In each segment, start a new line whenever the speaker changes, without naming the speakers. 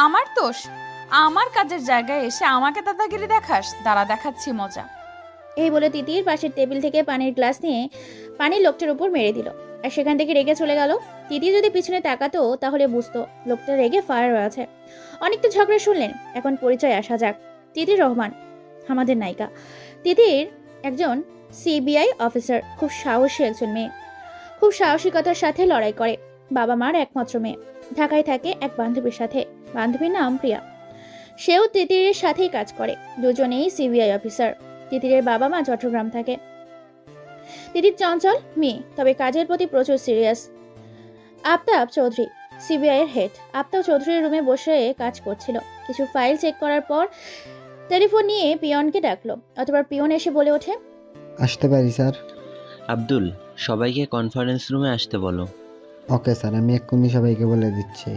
আমার দোষ? আমার কাজের জায়গায় এসে আমাকে দাদাগিরি দেখাস? দাঁড়া, দেখাচ্ছি মজা।
এই বলে তিতির পাশের টেবিল থেকে পানির গ্লাস নিয়ে পানির লোকটার উপর মেরে দিল, আর সেখান থেকে রেগে চলে গেল। তিতির যদি পিছনে তাকাতো তাহলে বুঝতো লোকটা রেগে ফায়ার হয়ে আছে। অনেকটা ঝগড়া শুনলেন, এখন পরিচয় আসা যাক। তিতির রহমান, আমাদের নায়িকা। তিতির একজন সিবিআই অফিসার, খুব সাহসী একজন মেয়ে, খুব সাহসিকতার সাথে লড়াই করে। বাবা মার একমাত্র মেয়ে, ঢাকায় থাকে এক বান্ধবীর সাথে। বান্ধবীর নাম প্রিয়া, সেও তিতিরের সাথেই কাজ করে। দুজনেই সিবিআই অফিসার। তিতিরের বাবা মা চট্টগ্রাম থাকে। তিতির চঞ্চল মেয়ে, তবে কাজের প্রতি প্রচুর সিরিয়াস। আফতাব চৌধুরী সিবিআই এর হেড। আফতাব চৌধুরীর রুমে বসে কাজ করছিল। কিছু ফাইল চেক করার পর টেলিফোন নিয়ে পিয়নকে ডাকলো। অতঃপর পিয়ন এসে বলে ওঠে,
আসতে পারি স্যার?
আব্দুল, সবাইকে কনফারেন্স রুমে আসতে বলো।
ওকে স্যার, আমি এক্ষুনি সবাইকে বলে দিচ্ছি।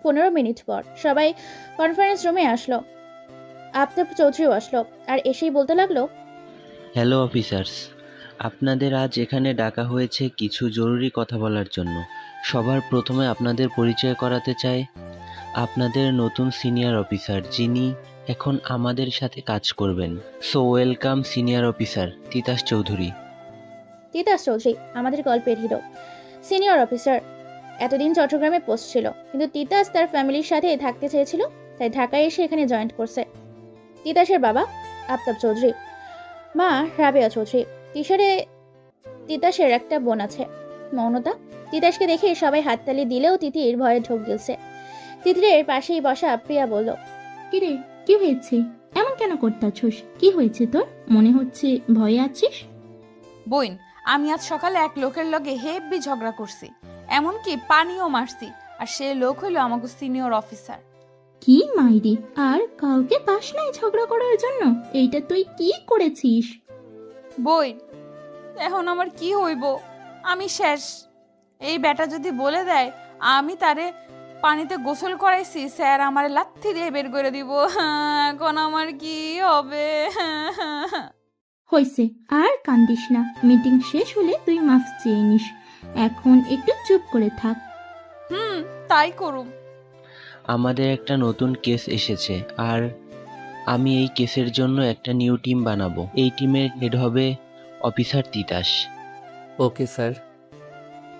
15 মিনিট পর সবাই কনফারেন্স রুমে আসলো। আফতাব চৌধুরীও আসলো, আর এসেই বলতে লাগলো,
হ্যালো অফিসার্স, আপনাদের আজ এখানে ডাকা হয়েছে কিছু জরুরি কথা বলার জন্য। সবার প্রথমে আপনাদের পরিচয় করাতে চাই আপনাদের নতুন সিনিয়র অফিসার, যিনি এখন আমাদের সাথে কাজ করবেন। So welcome senior officer Titas Chowdhury.
Titas Chowdhury আমাদের গল্পের হিরো, সিনিয়র অফিসার। এতদিন চট্টগ্রামে পোস্ট ছিল, কিন্তু তিতাস তার ফ্যামিলির সাথে থাকতে চেয়েছিল, তাই ঢাকায় এসে এখানে জয়েন করছে। তিতাসের বাবা আফতাব চৌধুরী, মা রাবেয়া চৌধুরী। তিতাসের একটা বোন আছে, মৌনতা। তিতাসকে দেখে সবাই হাততালি দিলেও তিতির ভয়ে ঢোক গিলছে। তিতিরের পাশেই বসা প্রিয়া বলল,
কিরে, কি হয়েছে? এমন কেন করতাছস? কি হয়েছে তোর? মনে হচ্ছে ভয়ে আছিস।
বইন, আমি আজ সকালে এক লোকের লগে হেব্বি ঝগড়া করছি, এমনকি পানিও মারছি। আর সে লোক হইল আমাকে সিনিয়র অফিসার।
কি মাইরি, আর কাউকে পাস নাই ঝগড়া করার জন্য? এইটা তুই কি করেছিস?
বইন, এখন আমার কি হইব? আমি শেষ। এই বেটা যদি বলে দেয় আমি তারে পানিতে গোসল করাইছি, স্যার আমারে লাথি দিয়ে বের করে দিব। এখন আমার কি হবে?
হইছে, আর কান্দিস না। মিটিং শেষ হলে তুই মাফ চেয়ে নিস। এখন একটু চুপ করে থাক।
তাই করুম।
আমাদের একটা নতুন কেস এসেছে, আর আমি এই কেসের জন্য একটা নিউ টিম বানাবো। এই টিমের হেড হবে অফিসার তিতাস।
Okay sir.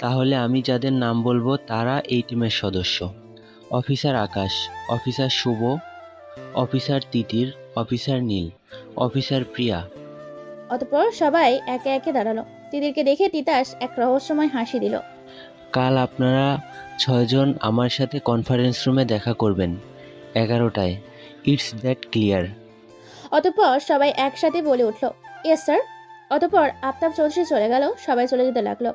তাহলে আমি যাদের নাম বলবো তারা এই টিমের সদস্য: অফিসার আকাশ, অফিসার শুভ, অফিসার তিতির, অফিসার নীল, অফিসার প্রিয়া।
অতঃপর সবাই একে একে দাঁড়ালো। তিতিরকে দেখে তিতাস এক রহস্যময় হাসি দিল।
কাল আপনারা 6 জন আমার সাথে কনফারেন্স রুমে দেখা করবেন 11টায়। It's that clear?
অতঃপর সবাই একসাথে বলে উঠল, ইয়েস স্যার। অতঃপর আফতাব চৌধুরী চলে গেল, সবাই চলে যেতে লাগলো।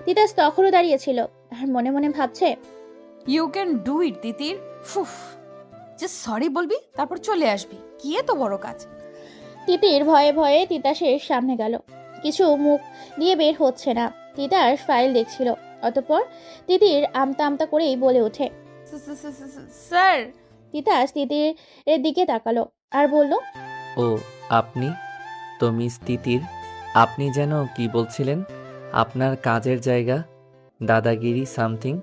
তিতাস তখনও দাঁড়িয়েছিল আর মনে মনে ভাবছে,
you can do it Titir. ফুফ, জাস্ট সরি বলবি, তারপর চলে আসবি। কি এত বড় কাজ?
তিতির ভয়ে ভয়ে তিতাসের সামনে গেল। কিছু মুখ দিয়ে বের হচ্ছে না। তিতাস ফাইল দেখছিল। অতঃপর তিতির আমতা আমতা করেই বলে ওঠে,
স্যার।
তিতাস তিতিরের দিকে তাকালো আর বলল,
ও, আপনি তো মিস তিতির। আপনি যেন কি বলছিলেন? আপনার কাজের জায়গা, দাদাগিরি সামথিং।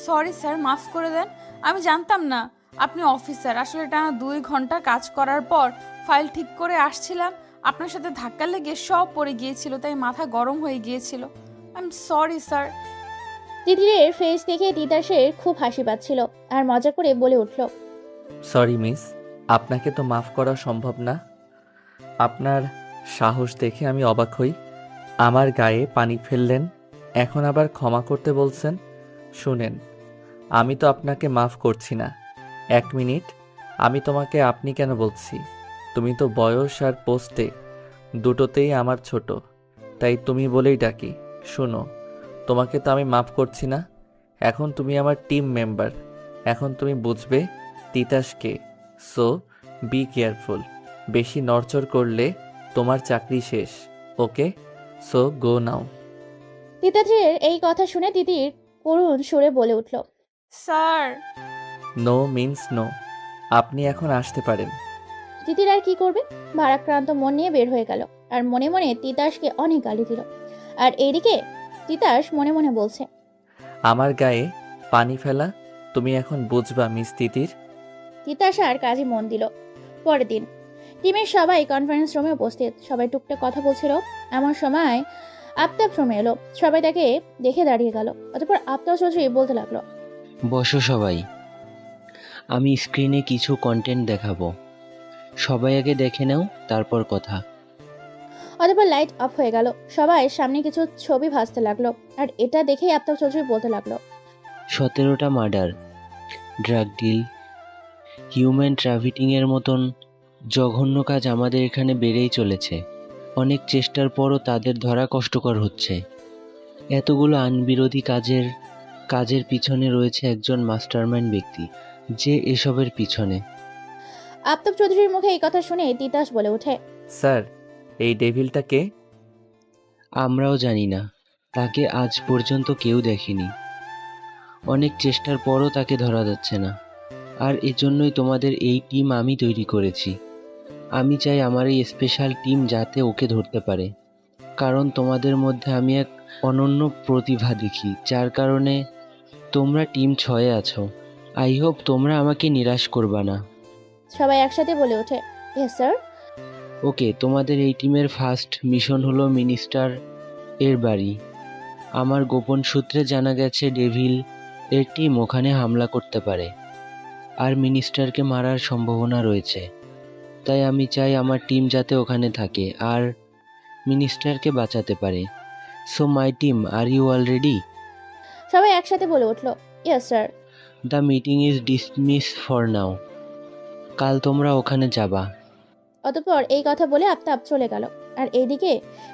সরি স্যার, মাফ করে দেন। আমি জানতাম না আপনি অফিসার। আসলে টানা 2 ঘন্টা কাজ করার পর ফাইল ঠিক করে আসছিলাম, আপনার সাথে ধাক্কা লেগে সব পড়ে গিয়েছিল, তাই মাথা গরম হয়ে গিয়েছিল। I am sorry sir.
তিতিরের ফেস দেখে তিতাসের খুব হাসি পাচ্ছিল আর মজা করে বলে উঠল,
সরি মিস, আপনাকে তো মাফ করা সম্ভব না। আপনার সাহস দেখে আমি অবাক হই। আমার গায়ে পানি ফেললেন, এখন আবার ক্ষমা করতে বলছেন। শুনেন, আমি তো আপনাকে মাফ করছি না। 1 মিনিট, আমি তোমাকে আপনি কেন বলছি? তুমি তো বয়স আর পোস্টে দুটোতেই আমার ছোট, তাই তুমি বলেই ডাকি। শোনো, তোমাকে তো আমি মাফ করছি না। এখন তুমি আমার টিম মেম্বার। এখন তুমি বুঝবে তিতাসকে। So be careful. বেশি নড়চড় করলে তোমার চাকরি শেষ। ওকে, সো গো নাও।
তিতাসের এই কথা শুনে তিতির করুণ সুরে বলে উঠল,
স্যার।
No means no. আপনি এখন আসতে পারেন।
তিতির আর কি করবে, ভারাক্রান্ত মন নিয়ে বের হয়ে গেল আর মনে মনে তিতাসকে অনেক গালি দিল। আর এইদিকে তিতাস মনে মনে বলছে,
আমার গায়ে পানি ফেলা তুমি এখন বুঝবা মিস তিতির।
তিতাস আর কাজে মন দিল। পরের দিন টিমের সবাই কনফারেন্স রুমে উপস্থিত। সবাই টুকটাক কথা বলছিল। এমন সময় আফতাব রুমে এলো। সবাই তাকে দেখে দাঁড়িয়ে গেল। অতঃপর আফতাব চৌধুরী বলতে লাগলো,
বসো সবাই, আমি স্ক্রিনে কিছু কন্টেন্ট দেখাবো, সবাই আগে দেখে নাও, তারপর কথা।
অতঃপর লাইট অফ হয়ে গেল। সবাই সামনে কিছু ছবি ভাসতে লাগলো। আর এটা দেখেই আফতাব চৌধুরী বলতে লাগলো,
17টা মার্ডার, ড্রাগ ডিল, হিউম্যান ট্রাফিকিংয়ের মতন জঘন্য কাজ আমাদের এখানে বেড়েই চলেছে। অনেক চেষ্টার পরও তাদের ধরা কষ্টকর হচ্ছে। এতগুলো আইনবিরোধী কাজের পিছনে রয়েছে একজন মাস্টারমাইন্ড ব্যক্তি, যে এসবের পিছনে।
আফতাব চৌধুরীর মুখে এই কথা শুনে তিতাস বলে ওঠে,
স্যার, এই ডেভিলটা কে?
আমরাও জানি না, তাকে আজ পর্যন্ত কেউ দেখেনি। অনেক চেষ্টার পরও তাকে ধরা যাচ্ছে না। আর এজন্যই তোমাদের এই টিম আমি তৈরি করেছি। আমি চাই আমার এই স্পেশাল টিম যাতে ওকে ধরতে পারে, কারণ তোমাদের মধ্যে আমি এক অনন্য প্রতিভা দেখি, যার কারণে তোমরা টিম 6-এ আছো। আই হোপ তোমরা আমাকে নিরাশ করবা না।
সবাই একসাথে বলে ওঠে, ইয়েস স্যার।
ওকে, তোমাদের এই টিমের ফার্স্ট মিশন হলো মিনিস্টার এর বাড়ি। আমার গোপন সূত্রে জানা গেছে ডেভিল এর টিম ওখানে হামলা করতে পারে, আর মিনিস্টারকে মারার সম্ভাবনা রয়েছে। তাই আমি চাই আমার টিম যাতে ওখানে থাকে আর মিনিস্টারকে বাঁচাতে পারে। So my team, are you all ready?
সবাই একসাথে বলে উঠল, yes sir.
The meeting is dismiss for now. কাল তোমরা ওখানে যাবা।
অতঃপর এই কথা বলে আফতাব চলে গেল। আর এইদিকে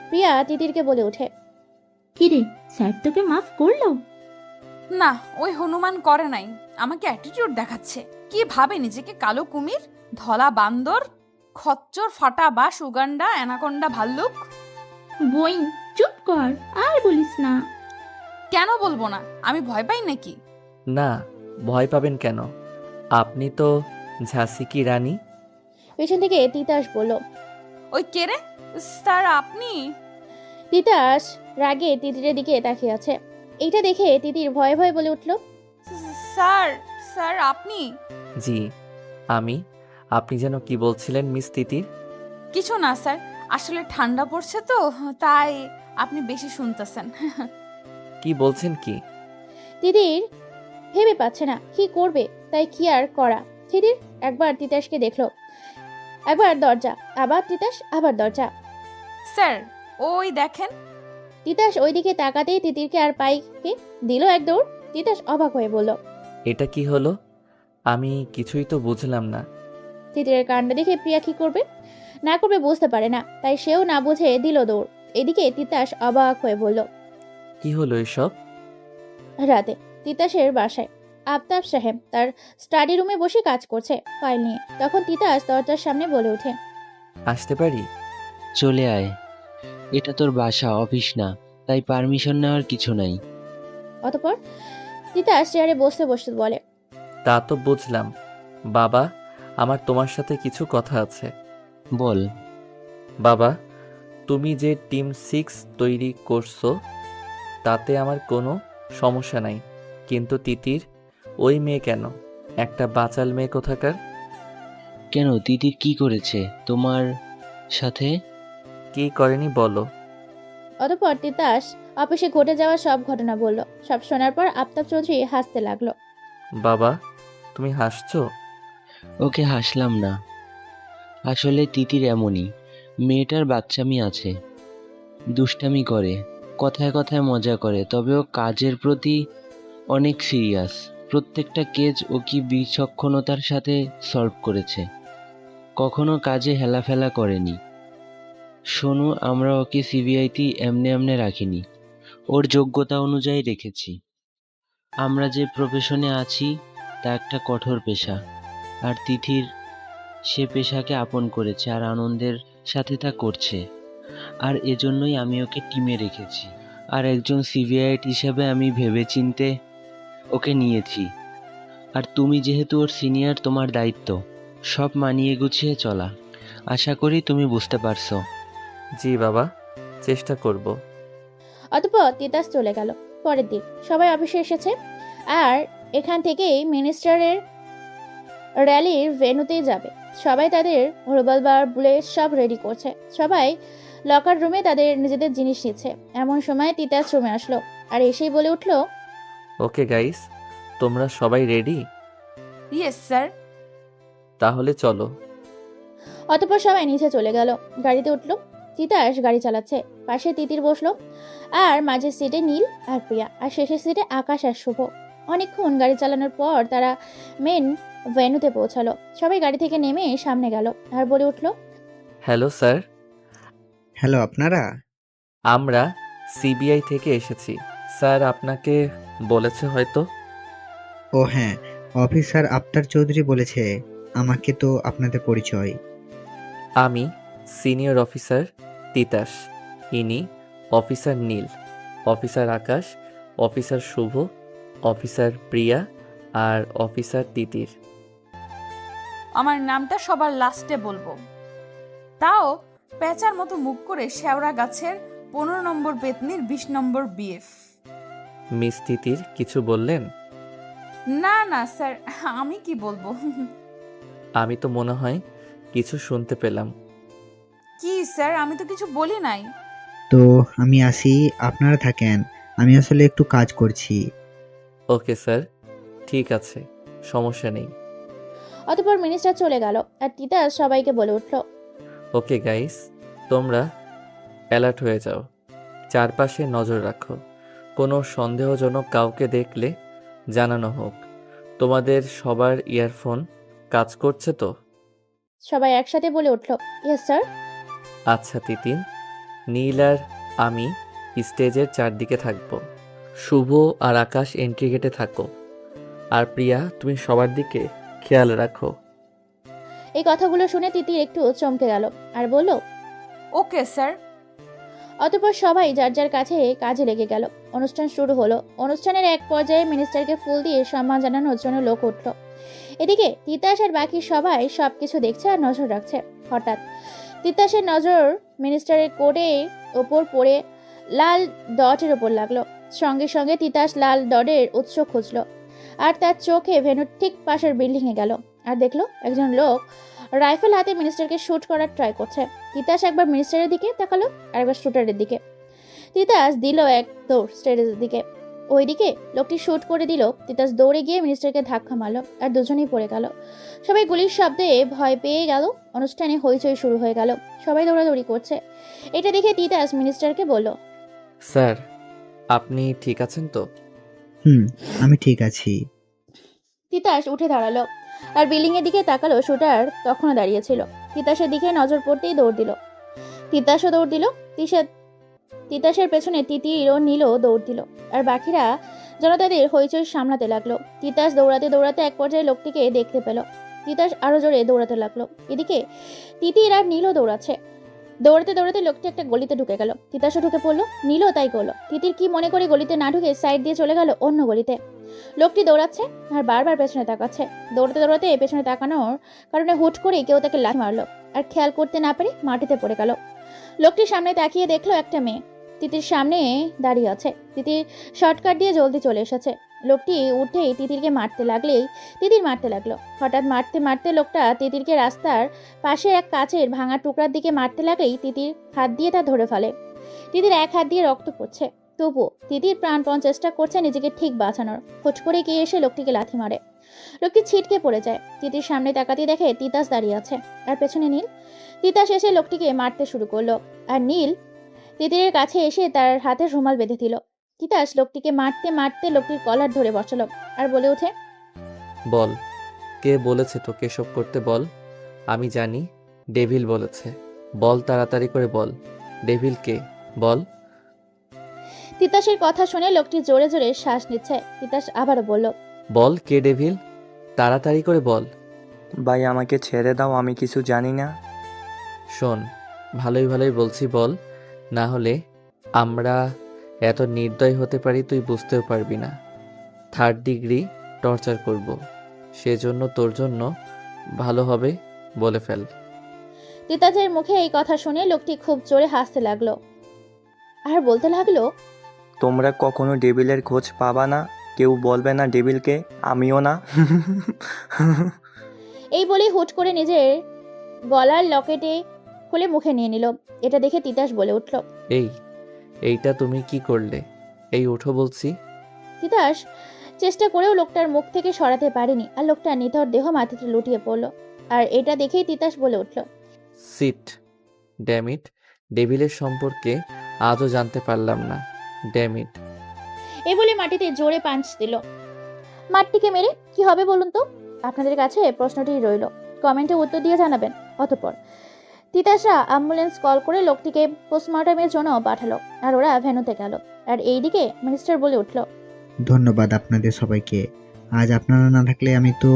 প্রিয়া তিতিরকে বলে ওঠে,
কিরে, স্যার তোকে মাফ করলো?
না, ওই হনুমান করে নাই, আমাকে অ্যাটিটিউড দেখাচ্ছে। কি ভাবে নিজেকে? কালো কুমির, ধলা বান্দর, খচ্চর, ফাটা বাস, উগান্ডা, অ্যানাকোন্ডা, ভাল্লুক।
বইন, চুপ কর, আর বলিস না।
কেন বলবো না? আমি ভয় পাই নাকি?
না, ভয় পাবেন কেন? আপনি তো ঝাঁসি কি রানী।
পেছন থেকে তিতাস বলল,
ওই কে রে? স্যার আপনি?
তিতাস রাগে তিতিরের দিকে তাকিয়ে আছে। এইটা দেখে তিতির ভয়ে ভয়ে বলে উঠল,
স্যার, স্যার আপনি?
জি আমি। আপনি যেন কি বলছিলেন মিস তিতির?
কিছু না স্যার, আসলে ঠান্ডা পড়ছে তো, তাই আপনি বেশি শুনতেছেন।
কি বলছেন কি?
তিতির ভেবে পাচ্ছে না কি করবে, তাই কি আর করা। তিতির একবার তিতাসকে দেখলো, একবার দরজা, আবার তিতাস, আবার দরজা।
স্যার ওই দেখেন।
তিতাস ওইদিকে তাকাতেই তিতিরকে আর পাইকে দিল এক দৌড়। তিতাস অবাক হয়ে বলল,
এটা কি হলো? আমি কিছুই তো বুঝলাম না।
তিতিরের কাণ্ড দেখে প্রিয়া কি করবে না করবে বুঝতে পারে না, তাই সেও না বুঝে দিল দৌড়। এদিকে তিতাস অবাক হয়ে বলল,
কি হলো এসব?
রাতে তিতাসের বাসায় আফতাব সাহেব তার স্টাডি রুমে বসে কাজ করছে ফাইল নিয়ে। তখন তিতাস দরজার সামনে বলে ওঠে,
আসতে পারি?
চলে আয়, এটা তোর বাসা, অফিস না, তাই পারমিশন নেওয়ার কিছু নাই।
অতঃপর তিতাস চেয়ারে বসতে বসতে বলে,
তা তো বুঝলাম। বাবা, আমার তোমার সাথে কিছু কথা আছে।
বল।
বাবা, তুমি যে টিম 6 তৈরি করছো তাতে আমার কোনো সমস্যা নাই, কিন্তু তিতির ওই মেয়ে কেন? একটা বাচাল মেয়ে কোথাকার।
কেন, তিতির কি করেছে তোমার সাথে?
কি করেনি বলো।
অতঃপর তিতাস অফিসে ঘটে যাওয়া সব ঘটনা বলল। সব শোনার পর আফতাব চৌধুরী হাসতে লাগলো।
বাবা, তুমি হাসছো?
ওকে হাসলাম না, আসলে তিতির এমনই। মেয়েটার বাচ্চামি আছে, দুষ্টামি করে, কথায় কথায় মজা করে, তবে ও কাজের প্রতি অনেক সিরিয়াস। প্রত্যেকটা কেস ও কি বিচক্ষণতার সাথে সলভ করেছে, কখনো কাজে হেলাফেলা করেনি। শোনো, আমরা ওকে সিবিআইতে এমনে এমনে রাখিনি, ওর যোগ্যতা অনুযায়ী রেখেছি। আমরা যে প্রফেশনে আছি তা একটা কঠোর পেশা, আর তিথির সে পেশাকে আপন করেছে আর আনন্দের সাথে তা করছে। আর এজন্যই আমি ওকে টিমে রেখেছি, আর একজন সিভিআইট হিসেবে আমি ভেবেচিন্তে ওকে নিয়েছি। আর তুমি যেহেতু ওর সিনিয়র, তোমার দায়িত্ব সব মানিয়ে গুছিয়ে চলা। আশা করি তুমি বুঝতে পারছো।
জি বাবা, চেষ্টা করব।
অতঃপর তিতাস চলে গেল। পরের দিন সবাই অফিসে এসেছে আর এখান থেকেই মিনিস্টারের র্যালির ভেন্যুতে যাবে। সবাই তাদের রিভলভার বুলেট সব রেডি করছে। সবাই লকার রুমে তাদের নিজেদের জিনিস নিচ্ছে। এমন সময় তিতাস রুমে আসলো আর এসেই বলে উঠলো,
ওকে গাইস, তোমরা সবাই রেডি?
Yes sir.
তাহলে চলো।
অতঃপর সবাই নিচে চলে গেল। গাড়িতে উঠলো। তিতাস গাড়ি চালাচ্ছে, পাশে তিতির বসলো, আর মাঝের সিটে নীল আর প্রিয়া, আর শেষের সিটে আকাশ আর শুভ। অনেকক্ষণ গাড়ি চালানোর পর তারা মেন ভেন্যুতে পৌঁছালো। সবাই গাড়ি থেকে নেমে সামনে গেল আর বলে উঠলো,
হ্যালো স্যার,
হ্যালো, আপনারা?
আমরা সিবিআই থেকে এসেছি। স্যার আপনাকে বলেছে হয়তো।
ও হ্যাঁ, অফিসার আফতার চৌধুরী বলেছে আমাকে। তো আপনাদের পরিচয়?
আমি সিনিয়র অফিসার তিতাস, ইনি অফিসার নীল, অফিসার আকাশ, অফিসার শুভ, অফিসার প্রিয়া আর অফিসার তিতির।
আমার নামটা সবার লাস্টে বলবো, তাও পেঁচার মতো মুখ করে শেওড়া গাছের 15 নম্বর পেতনির 20 নম্বর বিএফ।
মিস তিতির কিছু বললেন?
না না স্যার, আমি কি বলবো।
আমি তো মনে হয় কিছু শুনতে পেলাম।
কি স্যার, আমি তো কিছু বলি নাই।
তো আমি আসি, আপনারা থাকেন, আমি আসলে একটু কাজ করছি।
ওকে স্যার, ঠিক আছে, সমস্যা নেই।
অতঃপর মিনিস্টার চলে গেল আর তিতাস সবাইকে বলে উঠলো,
ওকে গাইস, তোমরা অ্যালার্ট হয়ে যাও, চারপাশে নজর রাখো, কোনো সন্দেহজনক কাউকে দেখলে জানানো হোক। তোমাদের সবার ইয়ারফোন কাজ করছে তো?
সবাই একসাথে বলে উঠলো, ইয়েস স্যার।
আচ্ছা তিতিন, নীল আর আমি স্টেজের চারদিকে থাকবো, শুভ আর আকাশ এন্ট্রি গেটে থাকো, আর প্রিয়া তুমি সবার দিকে খেয়াল রাখো।
এই কথাগুলো শুনে তিতির একটু চমকে গেল আর বলল,
ওকে স্যার।
অতঃপর সবাই যার যার কাছে কাজে লেগে গেল। অনুষ্ঠান শুরু হলো। অনুষ্ঠানের এক পর্যায়ে মিনিস্টারকে ফুল দিয়ে সম্মান জানানোর জন্য লোক উঠল। এদিকে তিতাস আর বাকি সবাই সবকিছু দেখছে আর নজর রাখছে। হঠাৎ তিতাসের নজর মিনিস্টারের কোটের ওপর পড়ে লাল ডটের ওপর লাগলো। সঙ্গে সঙ্গে তিতাস লাল ডটের উৎস খুঁজলো আর তার চোখে ভেন্যুর ঠিক পাশের বিল্ডিংয়ে গেল আর দেখলো একজন লোক রাইফেল হাতে মিনিস্টারকে শুট করার ট্রাই করছে। তিতাস একবার মিনিস্টারের দিকে তাকালো আর একবার শুটারের দিকে। তিতাস দিল এক দৌড় স্টেজের দিকে। ওইদিকে লোকটি শুট করে দিল। তিতাস দৌড়ে গিয়ে মিনিস্টারকে ধাক্কা মারলো আর দুজনেই পড়ে গেল। সবাই গুলির শব্দে ভয় পেয়ে গেল। অনুষ্ঠানে হইচই শুরু হয়ে গেল। সবাই দৌড়াদৌড়ি করছে। এটা দেখে তিতাস মিনিস্টারকে বলল,
স্যার আপনি ঠিক আছেন তো?
আমি ঠিক আছি।
তিতাস উঠে দাঁড়ালো আর বিল্ডিং এর দিকে তাকালো। শুটার তখনও দাঁড়িয়েছিল। তিতাসের দিকে নজর পড়তেই দৌড় দিল। তিতাসও দৌড় দিল। তিতাসের পেছনে তিতির ও নীলও দৌড় দিল। আর বাকিরা যেন তাদের হইচই সামলাতে লাগলো। তিতাস দৌড়াতে দৌড়াতে এক পর্যায়ে লোকটিকে দেখতে পেল। তিতাস আরো জোরে দৌড়াতে লাগলো। এদিকে তিতির আর নীলও দৌড়াচ্ছে। দৌড়াতে দৌড়াতে লোকটি একটা গলিতে ঢুকে গেল। তিতাসও ঢুকে পড়লো, নীলও তাই করলো। তিতির কি মনে করে গলিতে না ঢুকে সাইড দিয়ে চলে গেল অন্য গলিতে। লোকটি দৌড়াচ্ছে আর বারবার পেছনে তাকাচ্ছে। দৌড়াতে দৌড়াতে পেছনে তাকানোর কারণে হুট করে কেউ তাকে লাথি মারলো আর খেয়াল করতে না পেরে মাটিতে পড়ে গেল। লোকটির সামনে তাকিয়ে দেখলো একটা মেয়ে তিতির সামনে দাঁড়িয়ে আছে। তিতির শর্টকাট দিয়ে জলদি চলে এসেছে। লোকটি উঠেই তিতিরকে মারতে লাগলেই তিতির মারতে লাগলো। হঠাৎ মারতে মারতে লোকটা তিতিরকে রাস্তার পাশে এক কাচের ভাঙা টুকরার দিকে মারতে লাগলেই তিতির হাত দিয়ে তা ধরে ফেলে। তিতির এক হাত দিয়ে রক্ত পড়ছে। তবুও তিতির প্রাণপণ চেষ্টা করছে নিজেকে ঠিক বাঁচানোর। হুট করে গিয়ে এসে লোকটিকে লাথি মারে। লোকটি ছিটকে পড়ে যায়। তিতির সামনে তাকাতে দেখে তিতাস দাঁড়িয়ে আছে আর পেছনে নীল। তিতাস এসে লোকটিকে মারতে শুরু করলো আর নীল তিতিরের কাছে এসে তার হাতে রুমাল বেঁধে দিল। তিতাস লোকটিকে মারতে মারতে লোকটির কলার ধরে বসালো আর বলে ওঠে,
বল, কে বলেছে তোকে এসব করতে? বল। আমি জানি ডেভিল বলেছে। বল, তাড়াতাড়ি করে বল, ডেভিল কে? বল।
তিতাসের কথা শুনে লোকটি জোরে জোরে শ্বাস নিচ্ছে। তিতাস আবারও বলল,
বল কে ডেভিল, তাড়াতাড়ি করে বল।
ভাই আমাকে ছেড়ে দাও, আমি কিছু জানি না।
শোন, ভালোই ভালোই বলছি, বল, না হলে আমরা এত নির্দয় হতে পারি তুই বুঝতেও পারবি না। 3rd ডিগ্রি টর্চার করব, সেজন্য তোর জন্য ভালো হবে, বলে ফেল।
তিতাসের মুখে এই কথা শুনে লোকটি খুব জোরে হাসতে লাগলো আর বলতে লাগলো,
তোমরা কখনো ডেভিলের খোঁজ পাবা না, কেউ বলবে না ডেভিলকে, আমিও না।
এই বলেই হুট করে নিজের গলার লকেটে খুলে মুখে নিয়ে নিল। এটা দেখে তিতাস বলে উঠল।
এইটা তুমি কি করলে? এই ওঠো বলছি।
তিতাস চেষ্টা করেও লোকটার মুখ থেকে সরাতে পারেনি, আর লোকটার নিথর দেহ মাটিতে লুটিয়ে পড়ল। আর এটা দেখেই তিতাস বলে উঠল।
সিট। ড্যামিট, ডেভিলের সম্পর্কে আজও জানতে পারলাম না। ড্যামিট।
এই বলে মাটিতে জোরে পাঞ্চ দিল। মাটিকে মেরে কি হবে বলুন তো? আপনাদের কাছে প্রশ্নটি রইল, কমেন্টে উত্তর দিয়ে জানাবেন। অতঃপর তিতাসা অ্যাম্বুলেন্স কল করে লোকটিকে পোস্টমর্টমের জন্য পাঠালো, আর ওরা ভেন্যুতে গেল। আর এইদিকে মিনিস্টার বলে উঠল।
ধন্যবাদ আপনাদের সবাইকে। আজ আপনারা না থাকলে আমি তো...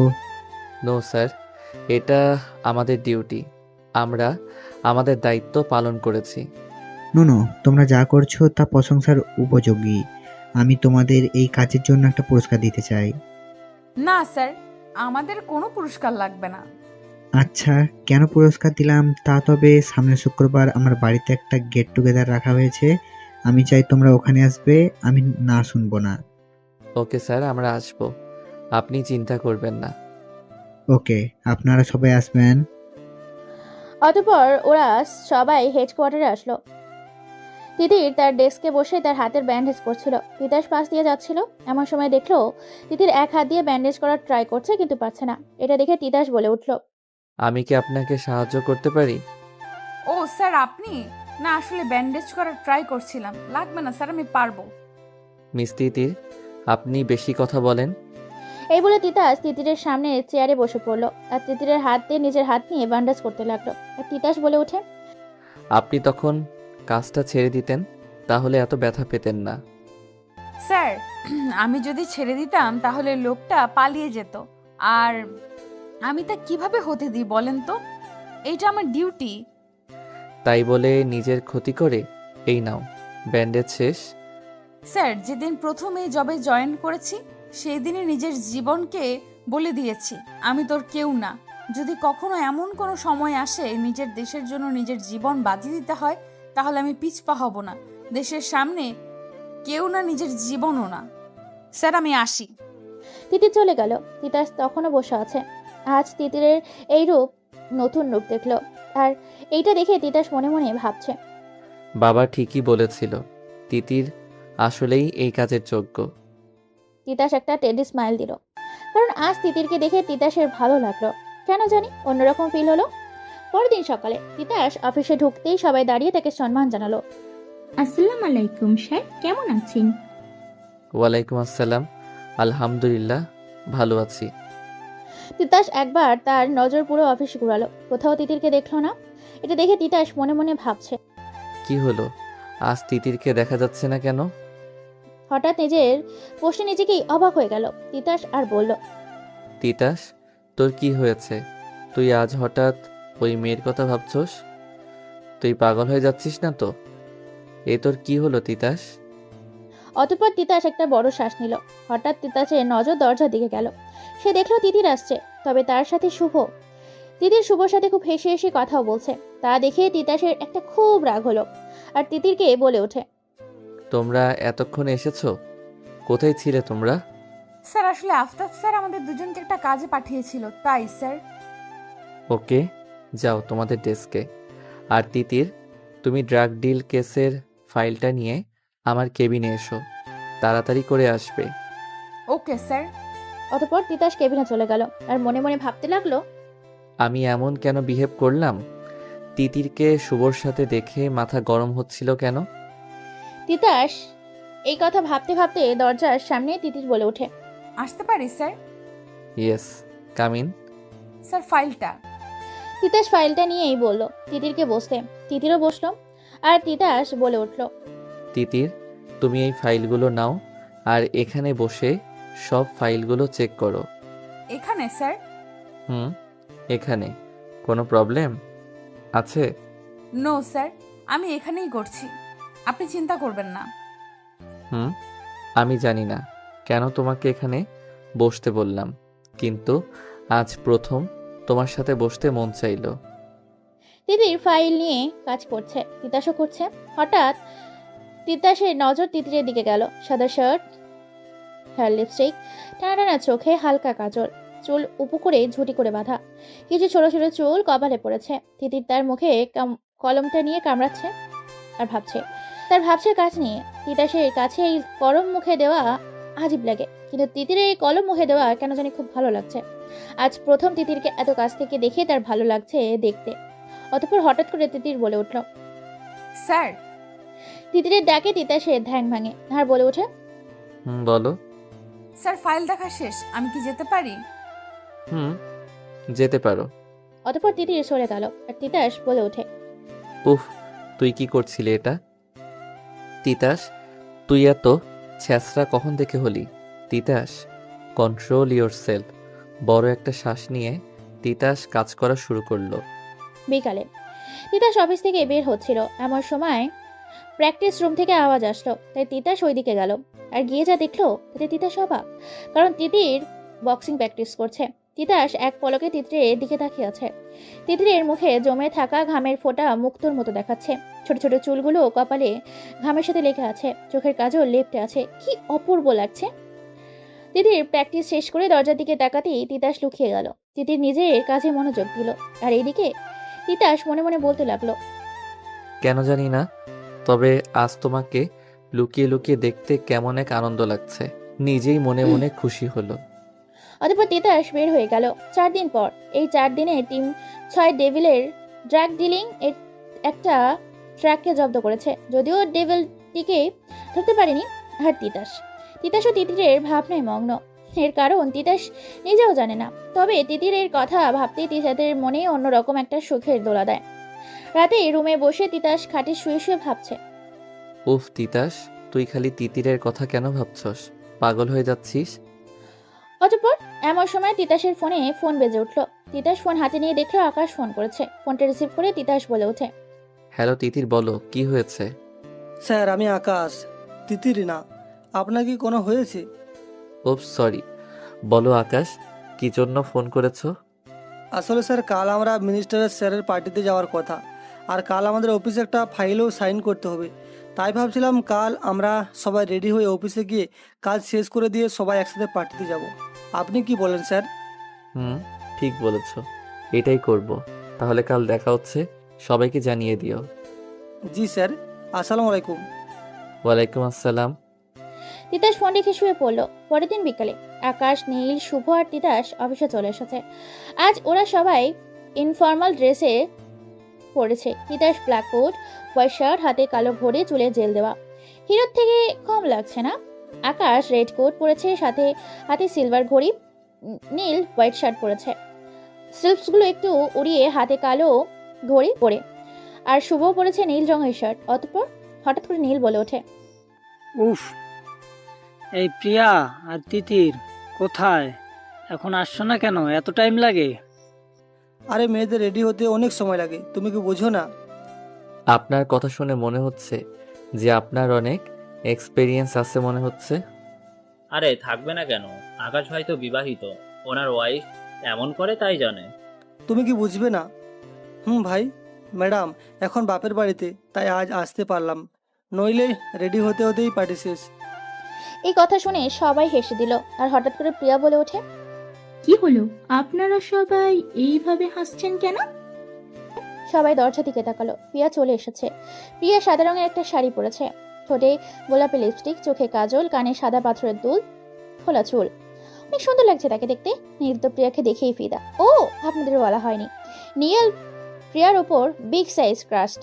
নো স্যার, এটা আমাদের ডিউটি। আমরা আমাদের দায়িত্ব পালন করেছি।
নো, তোমরা যা করছো তা প্রশংসার উপযোগী। আমি তোমাদের এই কাজের জন্য একটা পুরস্কার দিতে চাই।
না স্যার, আমাদের কোনো পুরস্কার লাগবে না।
আচ্ছা, কেন পুরস্কার দিলাম তা তবে সামনের শুক্রবার আমার বাড়িতে একটা গেট টুগেদার রাখা হয়েছে। আমি চাই তোমরা ওখানে আসবে, আমি না শুনবো না।
ওকে স্যার, আমরা আসবো, আপনি চিন্তা করবেন না।
ওকে, আপনারা সবাই আসবেন।
অতঃপর ওরা সবাই হেডকোয়ার্টারে আসলো। তিতির তার ডেস্কে বসে তার হাতের ব্যান্ডেজ করছিল। তিতাস পাশ দিয়ে যাচ্ছিল, এমন সময় দেখলো তিতির এক হাত দিয়ে ব্যান্ডেজ করার ট্রাই করছে, কিন্তু পারছে না। এটা দেখে তিতাস বলে উঠল।
আমি কি আপনাকে সাহায্য করতে পারি?
ও স্যার, আপনি? না, আসলে ব্যান্ডেজ করার ট্রাই করছিলাম। লাগবে না স্যার, আমি পারবো।
মিস তিতির, আপনি বেশি কথা বলেন।
এই বলে তিতাস তিতিরের সামনে চেয়ারে বসে পড়লো, আর তিতিরের হাত দিয়ে নিজের হাত নিয়ে ব্যান্ডেজ করতে লাগলো। আর তিতাস বলে ওঠে।
আপনি তখন কাজটা ছেড়ে দিতেন, তাহলে এত ব্যথা পেতেন না।
স্যার, আমি যদি ছেড়ে দিতাম তাহলে লোকটা পালিয়ে যেত, আর আমি তা কিভাবে হতে দিই বলেন তো? এইটা আমার ডিউটি।
তাই বলে নিজের ক্ষতি করে? এই নাও, ব্যান্ডেজ শেষ।
স্যার, যেদিন প্রথম এই জবে জয়েন করেছি সেই দিনই নিজের জীবনকে বলে দিয়েছি আমি তোর কেউ না। যদি কখনো এমন কোনো সময় আসে নিজের দেশের জন্য নিজের জীবন বাজি দিতে হয়, তাহলে আমি পিছপা হব না। দেশের সামনে কেউ না, নিজের জীবনও না। স্যার, আমি আসি।
তিতির চলে গেল। তিতাস তখনও বসে আছে। আজ তিতিরের এই রূপ নতুন রূপ দেখলো, আর এইটা দেখে তিতাস মনে মনে ভাবছে।
বাবা ঠিকই বলেছিল, তিতির আসলেই এই কাজের যোগ্য।
তিতাস একটা টেডি স্মাইল দিল, কারণ আজ তিতিরকে দেখে তিতাসের ভালো লাগলো। কেন জানি অন্যরকম ফিল হলো। পরের দিন সকালে তিতাস অফিসে ঢুকতেই সবাই দাঁড়িয়ে তাকে সম্মান জানালো।
আসসালামু আলাইকুম স্যার, কেমন আছেন?
ওয়ালাইকুম আসসালাম, আলহামদুলিল্লাহ ভালো আছি।
তিতাস একবার তার নজর পুরো অফিসে ঘুরালো, কোথাও তিতিরকে দেখলো না। এটা দেখে তিতাস মনে মনে ভাবছে,
কি হলো, আজ তিতিরকে দেখা যাচ্ছে না কেন?
হঠাৎ নিজের প্রশ্নে নিজেকেই অবাক হয়ে গেল। তিতাস আর বলল।
তিতাস, তোর কি হয়েছে? তুই আজ হঠাৎ ওই মেয়ের কথা ভাবছস? তুই পাগল হয়ে যাচ্ছিস না তো? এ তোর কি হলো তিতাস?
অতঃপর তিতাস একটা বড় শ্বাস নিল। হঠাৎ তিতাসের নজর দরজার দিকে গেল। সে দেখলো তিতির আসছে, তবে তার সাথে শুভ। তিতির শুভর সাথে খুব হেসে হেসে কথাও বলছে। তা দেখে তিতাসের একটা খুব রাগ হলো, আর তিতিরকে বলে ওঠে।
তোমরা এতক্ষণে এসেছো? কোথায় ছিলে তোমরা?
স্যার, আসলে আফতাব স্যার আমাদের দুজনকে একটা কাজে পাঠিয়েছিল, তাই স্যার।
ওকে, যাও তোমাদের ডেস্কে। আর তিতির, তুমি ড্রাগ ডিল কেসের ফাইলটা নিয়ে আমার কেবিনে এসো, তাড়াতাড়ি করে আসবে।
Okay sir.
অতঃপর তিতাস কেবিনে চলে গেল, আর মনে মনে ভাবতে লাগলো,
আমি এমন কেন বিহেভ করলাম? তিতিরকে শুভর সাথে দেখে মাথা গরম হচ্ছিল কেন?
তিতাস এই কথা ভাবতে ভাবতে দরজার সামনে তিতির বলে ওঠে।
আসতে পারি স্যার?
Yes, come in.
স্যার, ফাইলটা।
তিতাস ফাইলটা নিয়েই বলল তিতিরকে বসতে। তিতিরও বসলো, আর তিতাস বলে উঠল।
তিতির, তুমি এই ফাইলগুলো নাও, আর এখানে বসে সব ফাইলগুলো চেক করো।
এখানে স্যার?
হুম, এখানে। কোনো প্রবলেম আছে?
নো স্যার, আমি এখানেই করছি, আপনি চিন্তা করবেন না।
হুম, আমি জানি না কেন তোমাকে এখানে বসতে বললাম, কিন্তু আজ প্রথম তোমার সাথে বসতে মন চাইলো।
তিতির ফাইল নিয়ে কাজ করছে, তিতাসও করছে। হঠাৎ তিতাসের নজর তিতিরের দিকে গেল। সাদা শার্ট, হেয়ার লিপস্টিক, টানা টানা চোখে হালকা কাজল, চুল উপুর করে ঝুটি করে বাঁধা, কিছু ছোট ছোট চুল কপালে পড়েছে। তিতির তার মুখে কলমটা নিয়ে কামড়াচ্ছে আর ভাবছে, তার ভাবছের কাজ নিয়ে। তিতাসের কাছে এই কলম মুখে দেওয়া আজীব লাগে, কিন্তু তিতিরের এই কলম মুখে দেওয়া কেন জানি খুব ভালো লাগছে। আজ প্রথম তিতিরকে এত কাছ থেকে দেখে তার ভালো লাগছে দেখতে। অতঃপর হঠাৎ করে তিতির বলে উঠল।
স্যার,
তিতিরের ডাকে তিতাসের ধ্যান ভাঙে আর বলে ওঠে,
বলো।
স্যার ফাইল দেখা শেষ, আমি কি যেতে পারি?
হুম, যেতে পারো।
অতঃপর তিতির সরে গেল আর তিতাস বলে ওঠে,
উফ, তুই কি করছিলি এটা? তিতাস, তুই এত ছ্যাঁচড়া কখন থেকে হলি? Titas, control yourself. বড় একটা শ্বাস নিয়ে তিতাস কাজ করা শুরু করলো।
বিকালে তিতাস অফিস থেকে বের হচ্ছিল, এমন সময় প্র্যাকটিস রুম থেকে আওয়াজ আসলো। তাই তিতাস ওইদিকে গেল আর গিয়ে যা দেখলো তাতে তিতাস অবাক, কারণ তিতির বক্সিং প্র্যাকটিস করছে। তিতাস এক পলকে তিতিরের দিকে তাকিয়ে আছে। তিতিরের মুখে জমে থাকা ঘামের ফোঁটা মুক্তোর মতো দেখাচ্ছে, ছোট ছোট চুলগুলো কপালে ঘামের সাথে লেগে আছে, চোখের কাজল লেপটে আছে, কি অপূর্ব লাগছে। তিতির প্র্যাকটিস শেষ করে দরজার দিকে তাকাতেই তিতাস লুকিয়ে গেল। তিতির নিজের কাজে মনোযোগ দিল, আর এইদিকে তিতাস মনে মনে বলতে লাগলো,
কেন জানি না, তবে আজ তোমাকে লুকিয়ে লুকিয়ে দেখতে কেমন এক আনন্দ লাগছে। নিজেই মনে মনে খুশি হলো।
অতঃপর তিতাস বের হয়ে গেল 4 দিন পর। এই 4 দিনে টিম 6 ডেভিলের ড্রাগ ডিলিং একটা ট্রাককে জব্দ করেছে, যদিও ডেভিলটিকে ধরতে পারেনি। আর তিতাস ও তিতিরের ভাবনায় মগ্ন। এর কারণ তিতাস নিজেও জানে না, তবে তিতিরের কথা ভাবতেই তিতাসের মনে অন্যরকম একটা সুখের দোলা দেয়। রাতে রুমে বসে তিতাস খাটে শুয়ে শুয়ে ভাবছে,
উফ তিতাস, তুই খালি তিতিরের কথা কেন ভাবছস? পাগল হয়ে যাচ্ছিস?
অতঃপর এমন সময় তিতাসের ফোন বেজে উঠল। তিতাস ফোন হাতে নিয়ে দেখলো আকাশ ফোন করেছে। ফোনটা রিসিভ করে তিতাস বলে ওঠে,
হ্যালো তিতির, বলো কি হয়েছে?
স্যার আমি আকাশ, তিতির না। আপনার কি কোনো হয়েছে?
ওপ সরি, বলো আকাশ, কি জন্য ফোন করেছো?
আসলে স্যার কাল আমরা মিনিস্টারের স্যারের পার্টিতে যাওয়ার কথা, আর কাল আমাদের অফিসে একটা ফাইলও সাইন করতে হবে। তাই ভাবছিলাম কাল আমরা সবাই রেডি হয়ে অফিসে গিয়ে কাজ শেষ করে দিয়ে সবাই একসাথে পার্টিতে যাব। আপনি কি বলেন স্যার?
হুম, ঠিক বলেছো, এটাই করব। তাহলে কাল দেখা হচ্ছে, সবাইকে জানিয়ে দিও।
জি স্যার, আসসালামু আলাইকুম।
ওয়ালাইকুম আসসালাম।
তিতাস ফোন রেখে শুয়ে পড়লো। পরের দিন বিকালে আকাশ, নীল, শুভ আর তিতাস অফিসে চলে এসেছে। আজ ওরা সবাই ইনফর্মাল ড্রেসে পড়েছে। Titas black coat, white shirt, হাতে কালো ঘড়ি, চুলে জেল দেওয়া, হিরোর থেকে কম লাগছে না। আকাশ রেড কোট পরেছে, সাথে হাতে সিলভার ঘড়ি। নীল হোয়াইট শার্ট পরেছে, স্লিভসগুলো একটু উড়িয়ে হাতে কালো ঘড়ি পরে। আর শুভ পরেছে নীল রঙের শার্ট। অতঃপর হঠাৎ করে নীল বলে ওঠে,
উফ, এই প্রিয়া আর তিতির কোথায়? এখন আসছো না কেন? এত টাইম লাগে?
আরে মেয়েদের রেডি হতে অনেক সময় লাগে, তুমি কি বোঝো না?
আপনার কথা শুনে মনে হচ্ছে যে আপনার অনেক এক্সপেরিয়েন্স আছে মনে হচ্ছে।
আরে থাকবে না কেন? আকাশ ভাই তো বিবাহিত, ওনার ওয়াইফ এমন করে তাই জানে।
তুমি কি বুঝবে না? ভাই ম্যাডাম এখন বাপের বাড়িতে, তাই আজ আসতে পারলাম, নইলে রেডি হতে হতেই পার্টি শেষ।
এই কথা শুনে সবাই হেসে দিল। আর হঠাৎ করে প্রিয়া বলে ওঠে,
কি হলো, আপনারা সবাই এইভাবে হাসছেন কেন?
সবাই দরজা দিকে তাকালো। প্রিয়া চলে এসেছে। প্রিয়া সাদা রঙের একটা শাড়ি পরেছে, ঠোঁটে গোলাপি লিপস্টিক, চোখে কাজল, কানে সাদা পাথরের দুল, খোলা চুল। অনেক সুন্দর লাগছে তাকে দেখতে। নীল তো প্রিয়াকে দেখেই ফিদা। ও, আপনাদের বলা হয়নি, নীল প্রিয়ার ওপর বিগ সাইজ ক্রাস্ট।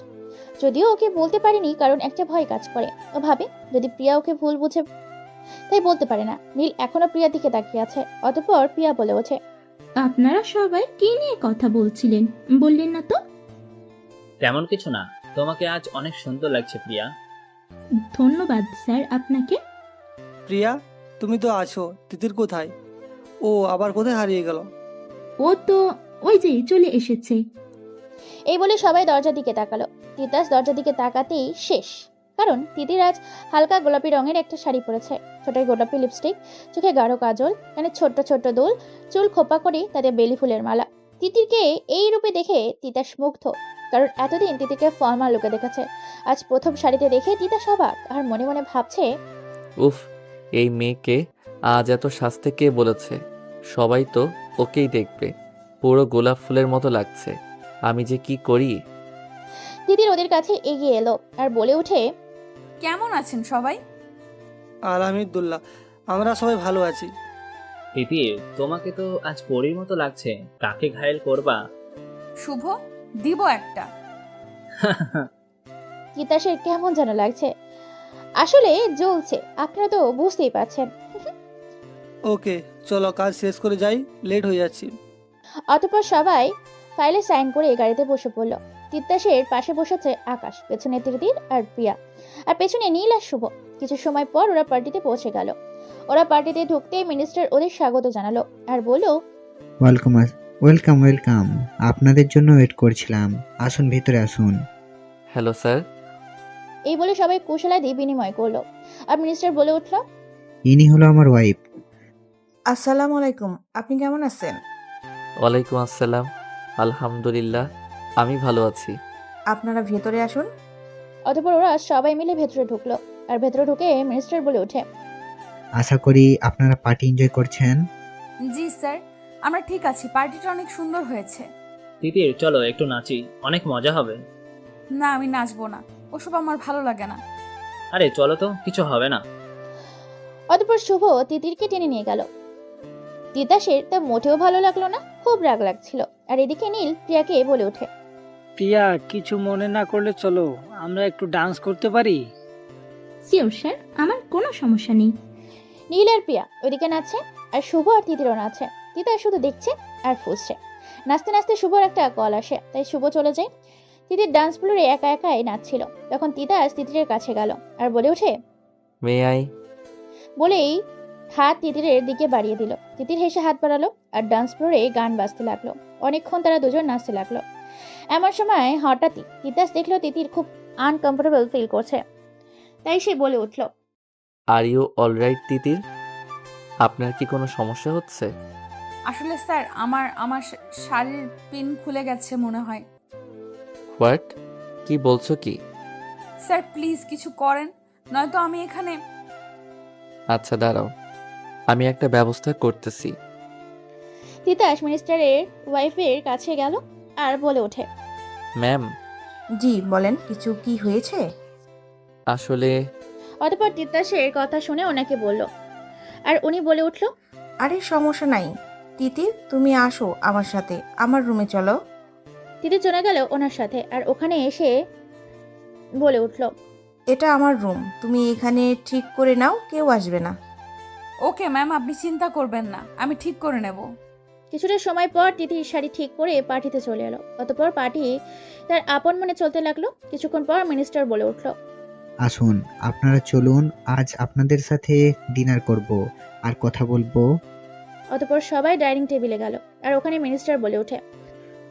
যদিও ওকে বলতে পারেনি, কারণ একটা ভয় কাজ করে। ও ভাবে যদি প্রিয়া ওকে ভুল বুঝে, তাই বলতে পারে না। নীল এখনো প্রিয়ার দিকে তাকিয়ে আছে। অতঃপর প্রিয়া বলে ওঠে,
আপনারা সবাই কি নিয়ে কথা বলছিলেন বললেন না তো?
তেমন কিছু না, তোমাকে আজ অনেক সুন্দর লাগছে প্রিয়া।
ধন্যবাদ স্যার আপনাকে।
প্রিয়া তুমি তো আছো, তিতির কোথায়? ও আবার কোথায় হারিয়ে গেল?
ও তো ওই যে চলে এসেছে।
এই বলে সবাই দরজার দিকে তাকালো। তিতাস দরজার দিকে তাকাতেই শেষ, কারণ তিতির আজ হালকা গোলাপি রঙের একটা শাড়ি পরেছে, ছোট গোলাপি লিপস্টিক, চোখে গাঢ় কাজল, কানে ছোট্ট ছোট্ট দুল, চুল খোপা করে তাতে বেলি ফুলের মালা। তিতিরকে এই রূপে দেখে তিতাস মুগ্ধ, কারণ এতদিন তিতিরকে ফর্মাল লুকে দেখেছে। আজ প্রথম শাড়িতে দেখে তিতাস অবাক আর মনে মনে ভাবছে,
উফ, এই মেয়েকে আজ এত সাজতে কে বলেছে? সবাই তো ওকেই দেখবে। পুরো গোলাপ ফুলের মতো লাগছে। আমি যে কি করি।
তিতির ওদের কাছে এগিয়ে এলো আর বলে ওঠে,
কেমন আছেন সবাই?
আলহামদুলিল্লাহ, আমরা সবাই ভালো আছি।
তিতির, তোমাকে তো আজ পরীর মতো লাগছে। কাকে ঘায়েল করবা?
শুভ, দিব একটা।
তিতাসের কেমন যেন লাগছে। আসলে জ্বলছে, আপনারা তো বুঝতেই পারছেন।
ওকে, চলো কাজ শেষ করে যাই, লেট হয়ে যাচ্ছি।
অতঃপর সবাই ফাইলে সাইন করে গাড়িতে বসে পড়ল। তিতাসের পাশে বসেছে আকাশ, পেছনে তিতির আর প্রিয়া, আর পেছনে নীল আর শুভ। কিছু সময় পর ওরা পার্টিতে পৌঁছে গেল। ওরা পার্টিতে ঢুকতেই মিনিস্টার ওদের স্বাগত জানালো আর বলল,
ওয়েলকাম ওয়েলকাম ওয়েলকাম, আপনাদের জন্য ওয়েট করছিলাম, আসুন ভিতরে আসুন।
Hello sir.
এই বলে সবাই কুশলাদি বিনিময় করলো। আর মিনিস্টার বলে উঠল,
ইনি হলো আমার ওয়াইফ।
আসসালামু আলাইকুম, আপনি কেমন আছেন?
ওয়ালাইকুম আসসালাম। আলহামদুলিল্লাহ, আমি ভালো আছি।
আপনারা ভেতরে আসুন।
অতঃপর ওরা সবাই মিলে ভেতরে ঢুকলো। আর ভেতরে ঢুকে মিনিস্টার বলে ওঠে,
আশা করি আপনারা পার্টি এনজয় করছেন।
জি স্যার, আমরা ঠিক আছি, পার্টিটা অনেক সুন্দর হয়েছে।
তিতির, চলো একটু নাচি, অনেক মজা হবে।
না, আমি নাচবো না, ওসব আমার ভালো লাগে না।
আরে চলো তো, কিছু হবে না।
অতঃপর শুভ তিতিরকে টেনে নিয়ে গেল। তিতাসের তা মোটেও ভালো লাগলো না, খুব রাগ লাগছিল। আর এদিকে নীল প্রিয়াকে বলে ওঠে,
প্রিয়া, কিছু মনে না করলে চলো আমরা একটু ডান্স করতে পারি।
শিওর স্যার, আমার কোনো সমস্যা নেই।
নীল আর প্রিয়া ওইদিকে নাচছে, আর শুভ আর তিতিরও নাচে। তিতাস শুধু দেখছে আর ফুসছে। নাচতে নাচতে শুভর একটা কল আসে, তাই শুভ চলে যায়। তিতির ডান্স ফ্লোরে একা একাই নাচছিল। তখন তিতাস তিতিরের কাছে গেল আর বলে ওঠে,
মে আই?
বলেই হাত তিতিরের দিকে বাড়িয়ে দিল। তিতির হেসে হাত বাড়ালো আর ডান্স ফ্লোরে গান বাজতে লাগলো। অনেকক্ষণ তারা দুজন নাচতে লাগলো। এমন সময় হঠাৎই তিতাস দেখলো তিতির খুব আনকমফোর্টেবল ফিল করছে, তাই সে বলে উঠল,
আর ইউ অলরাইট তিতির? আপনার কি কোনো সমস্যা হচ্ছে?
আসলে স্যার, আমার আমার শাড়ির পিন খুলে গেছে মনে হয়।
হোয়াট? কি বলছো কি?
স্যার প্লিজ কিছু করেন, নয়তো আমি এখানে।
আচ্ছা দাঁড়াও, আমি একটা ব্যবস্থা করতেছি।
তিতাস মিনিস্টারের ওয়াইফের কাছে গেল আর বলে ওঠে,
ম্যাম,
জি বলেন, কিছু কি হয়েছে?
আসলে
অতঃপর তিতাসের কথা শুনে ওনাকে বলল। আর উনি বলে উঠল,
আরে সমস্যা নাই, তিতির তুমি আসো আমার সাথে, আমার রুমে চলো।
তিতির চলে গেল ওনার সাথে আর ওখানে এসে বলে উঠল,
এটা আমার রুম, তুমি এখানে ঠিক করে নাও, কেউ আসবে না।
ওকে ম্যাম, আপনি চিন্তা করবেন না, আমি ঠিক করে নেব।
কিছুটা সময় পর তিতির শাড়ি ঠিক করে পার্টিতে চলে এলো। অতঃপর পার্টি তার আপন মনে চলতে লাগলো। কিছুক্ষণ পর মিনিস্টার বলে উঠল,
আসুন আপনারা চলুন, আজ আপনাদের সাথে ডিনার করব আর কথা বলবো।
অতঃপর সবাই ডাইনিং টেবিলে গেল আর ওখানে মিনিস্টার বলে ওঠে,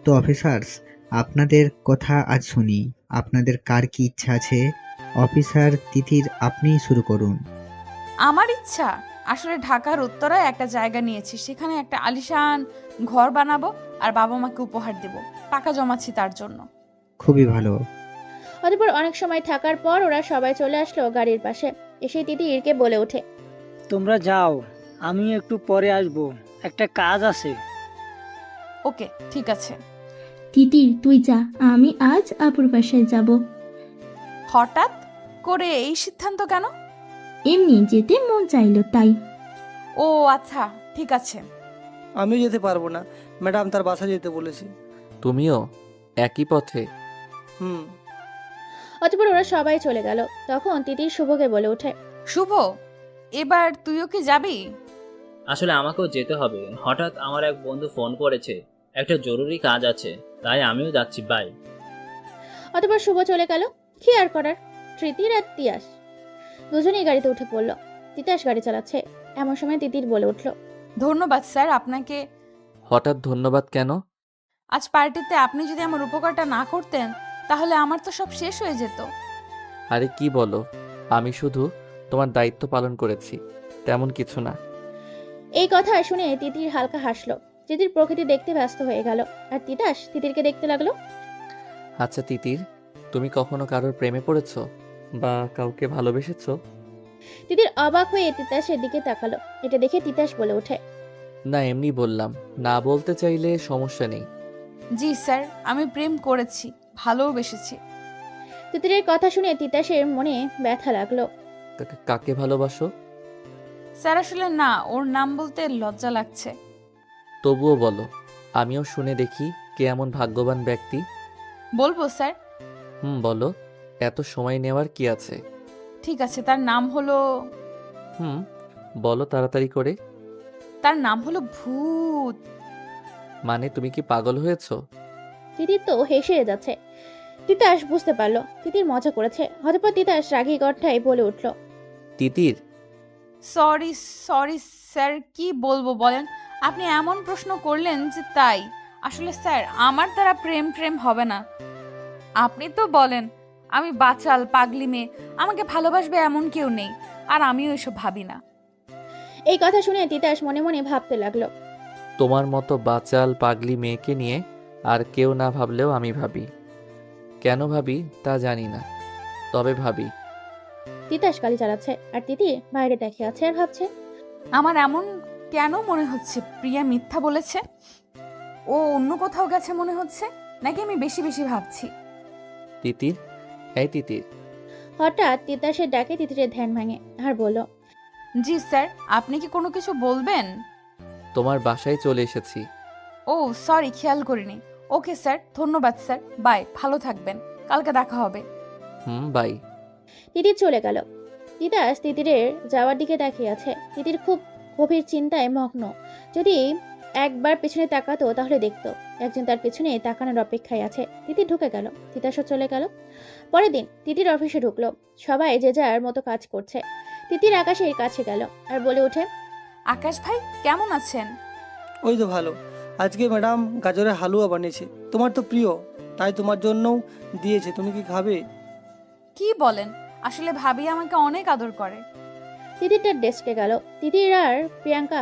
তো অফিসার্স, আপনাদের কথা আজ শুনি, আপনাদের কার কি ইচ্ছা আছে? অফিসার তিতির, আপনিই শুরু করুন।
আমার ইচ্ছা, আসলে ঢাকার উত্তরায় একটা জায়গা নিয়েছি, সেখানে একটা আলিশান ঘর বানাবো আর বাবা মাকে উপহার দেব। টাকা জমাচ্ছি তার জন্য।
খুবই ভালো।
অতঃপর অনেক সময় থাকার পর ওরা সবাই চলে আসলো গাড়ির পাশে। এসে তিতিরকে বলে ওঠে,
তোমরা যাও, আমি একটু পরে আসবো, একটা কাজ আছে।
ওকে ঠিক আছে।
তিতির তুই যা, আমি আজ আপুর বাসায় যাব।
হঠাৎ করে এই সিদ্ধান্ত কেন?
এমনি যেতে মন চাইলো তাই।
ও আচ্ছা, ঠিক আছে।
আমি যেতে পারবো না, ম্যাডাম তার বাসায় যেতে বলেছি।
তুমিও একই পথে?
হুম।
অতঃপর ওরা সবাই চলে গেল। তখন তিতির শুভকে বলে ওঠে,
শুভ, এবার তুইও কি যাবি?
আসলে আমাকেও যেতে হবে, হঠাৎ আমার এক বন্ধু ফোন করেছে, একটা জরুরি কাজ আছে, তাই আমিও যাচ্ছি, বাই।
অতঃপর শুভ চলে গেল। কি আর করার, তিতির আর তিয়াস দুজনেই গাড়িতে উঠে পড়ল। তিতাস গাড়ি চালাচ্ছে। এমন সময় তিতির বলে উঠল,
ধন্যবাদ স্যার আপনাকে।
হঠাৎ ধন্যবাদ কেন?
আজ পার্টিতে আপনি যদি আমার উপকারটা না করতেন তাহলে আমার তো সব শেষ হয়ে যেত।
আরে কি বলো, আমি শুধু তোমার দায়িত্ব পালন করেছি, তেমন কিছু না।
এই কথা শুনে তিতির হালকা হাসলো। তিতির প্রকৃতি দেখতে ব্যস্ত হয়ে গেল আর তিতাস তিতিরকে দেখতে লাগলো।
আচ্ছা তিতির, তুমি কখনো কারোর প্রেমে পড়েছো বা কাউকে ভালোবেসেছো?
তিতির অবাক হয়ে তিতাসের দিকে তাকালো। এটা দেখে তিতাস বলে ওঠে,
না, এমনি বললাম, না বলতে চাইলে সমস্যা নেই।
জি স্যার, আমি প্রেম করেছি, ভালোবেসেছি।
তিতিরের কথা শুনে তিতাসের মনে ব্যথা লাগলো।
কাকে ভালোবাসো?
স্যার আসলে না, ওর নাম বলতে লজ্জা লাগছে।
তবুও বলো, আমিও শুনে দেখি কে এমন ভাগ্যবান ব্যক্তি।
বলবো স্যার?
বলো, এত সময় নেওয়ার কি আছে?
ঠিক আছে, তার নাম হলো
বলো তাড়াতাড়ি করে।
তার নাম হলো ভূত।
মানে তুমি কি পাগল হয়েছো?
তিতির তো হেসে যাচ্ছে। তিতাস বুঝতে পারলো তিতির মজা করেছে। হতপর তিতাস রাগী গর্ঠায় বলে উঠল,
তিতির,
সরি সরি স্যার, কি বলবো বলেন? আপনি এমন প্রশ্ন করলেন যে তাই। আসলে স্যার, আমার দ্বারা প্রেম প্রেম হবে না। আপনি তো বলেন আমি বাচাল পাগলি মেয়ে, আমাকে ভালোবাসবে এমন কেউ নেই, আর আমিও এসব ভাবি না।
এই কথা শুনে তিতাস মনে মনে ভাবতে লাগলো,
তোমার মতো বাচাল পাগলি মেয়েকে নিয়ে আর কেউ না ভাবলেও আমি ভাবি। কেন ভাবি তা জানি না, তবে ভাবি।
তিতাস গালি চালাচ্ছে আর তিতির বাইরে দেখে আছে আর ভাবছে,
আমার এমন কেন মনে হচ্ছে প্রিয়া মিথ্যা বলেছে? ও অন্য কোথাও গেছে মনে হচ্ছে, নাকি আমি বেশি বেশি ভাবছি?
তিতির, এই তিতির।
হঠাৎ তিতাসের ডাকে তিতিরের ধ্যান ভাঙে আর বলল,
জি স্যার, আপনি কি কোনো কিছু বলবেন?
তোমার বাসায় চলে এসেছি।
ও সরি, খেয়াল করিনি। ওকে স্যার, ধন্যবাদ স্যার, বাই, ভালো থাকবেন, কালকে দেখা হবে।
বাই।
তিতির চলে গেল। তিতাস তিতিরের যাওয়ার দিকে তাকিয়ে আছে। তিতির খুব গভীর চিন্তায় মগ্ন। যদি একবার পেছনে তাকাতো তাহলে দেখতো একজন তার পেছনে তাকানোর অপেক্ষায় আছে। তিতির ঢুকে গেল, তিতাসও চলে গেল। পরের দিন তিতির অফিসে ঢুকলো। সবাই যে যার মতো কাজ করছে। তিতির আকাশের কাছে গেল আর বলে ওঠে,
আকাশ ভাই কেমন আছেন?
ওই তো ভালো। আজকে ম্যাডাম গাজরের হালুয়া বানিয়েছে, তোমার তো প্রিয়, তাই তোমার জন্যও দিয়েছে, তুমি কি খাবে?
কি বলেন? আসলে ভাবি আমাকে অনেক আদর করে।
তিতির তার ডেস্কে গেল। তিতির আর প্রিয়াঙ্কা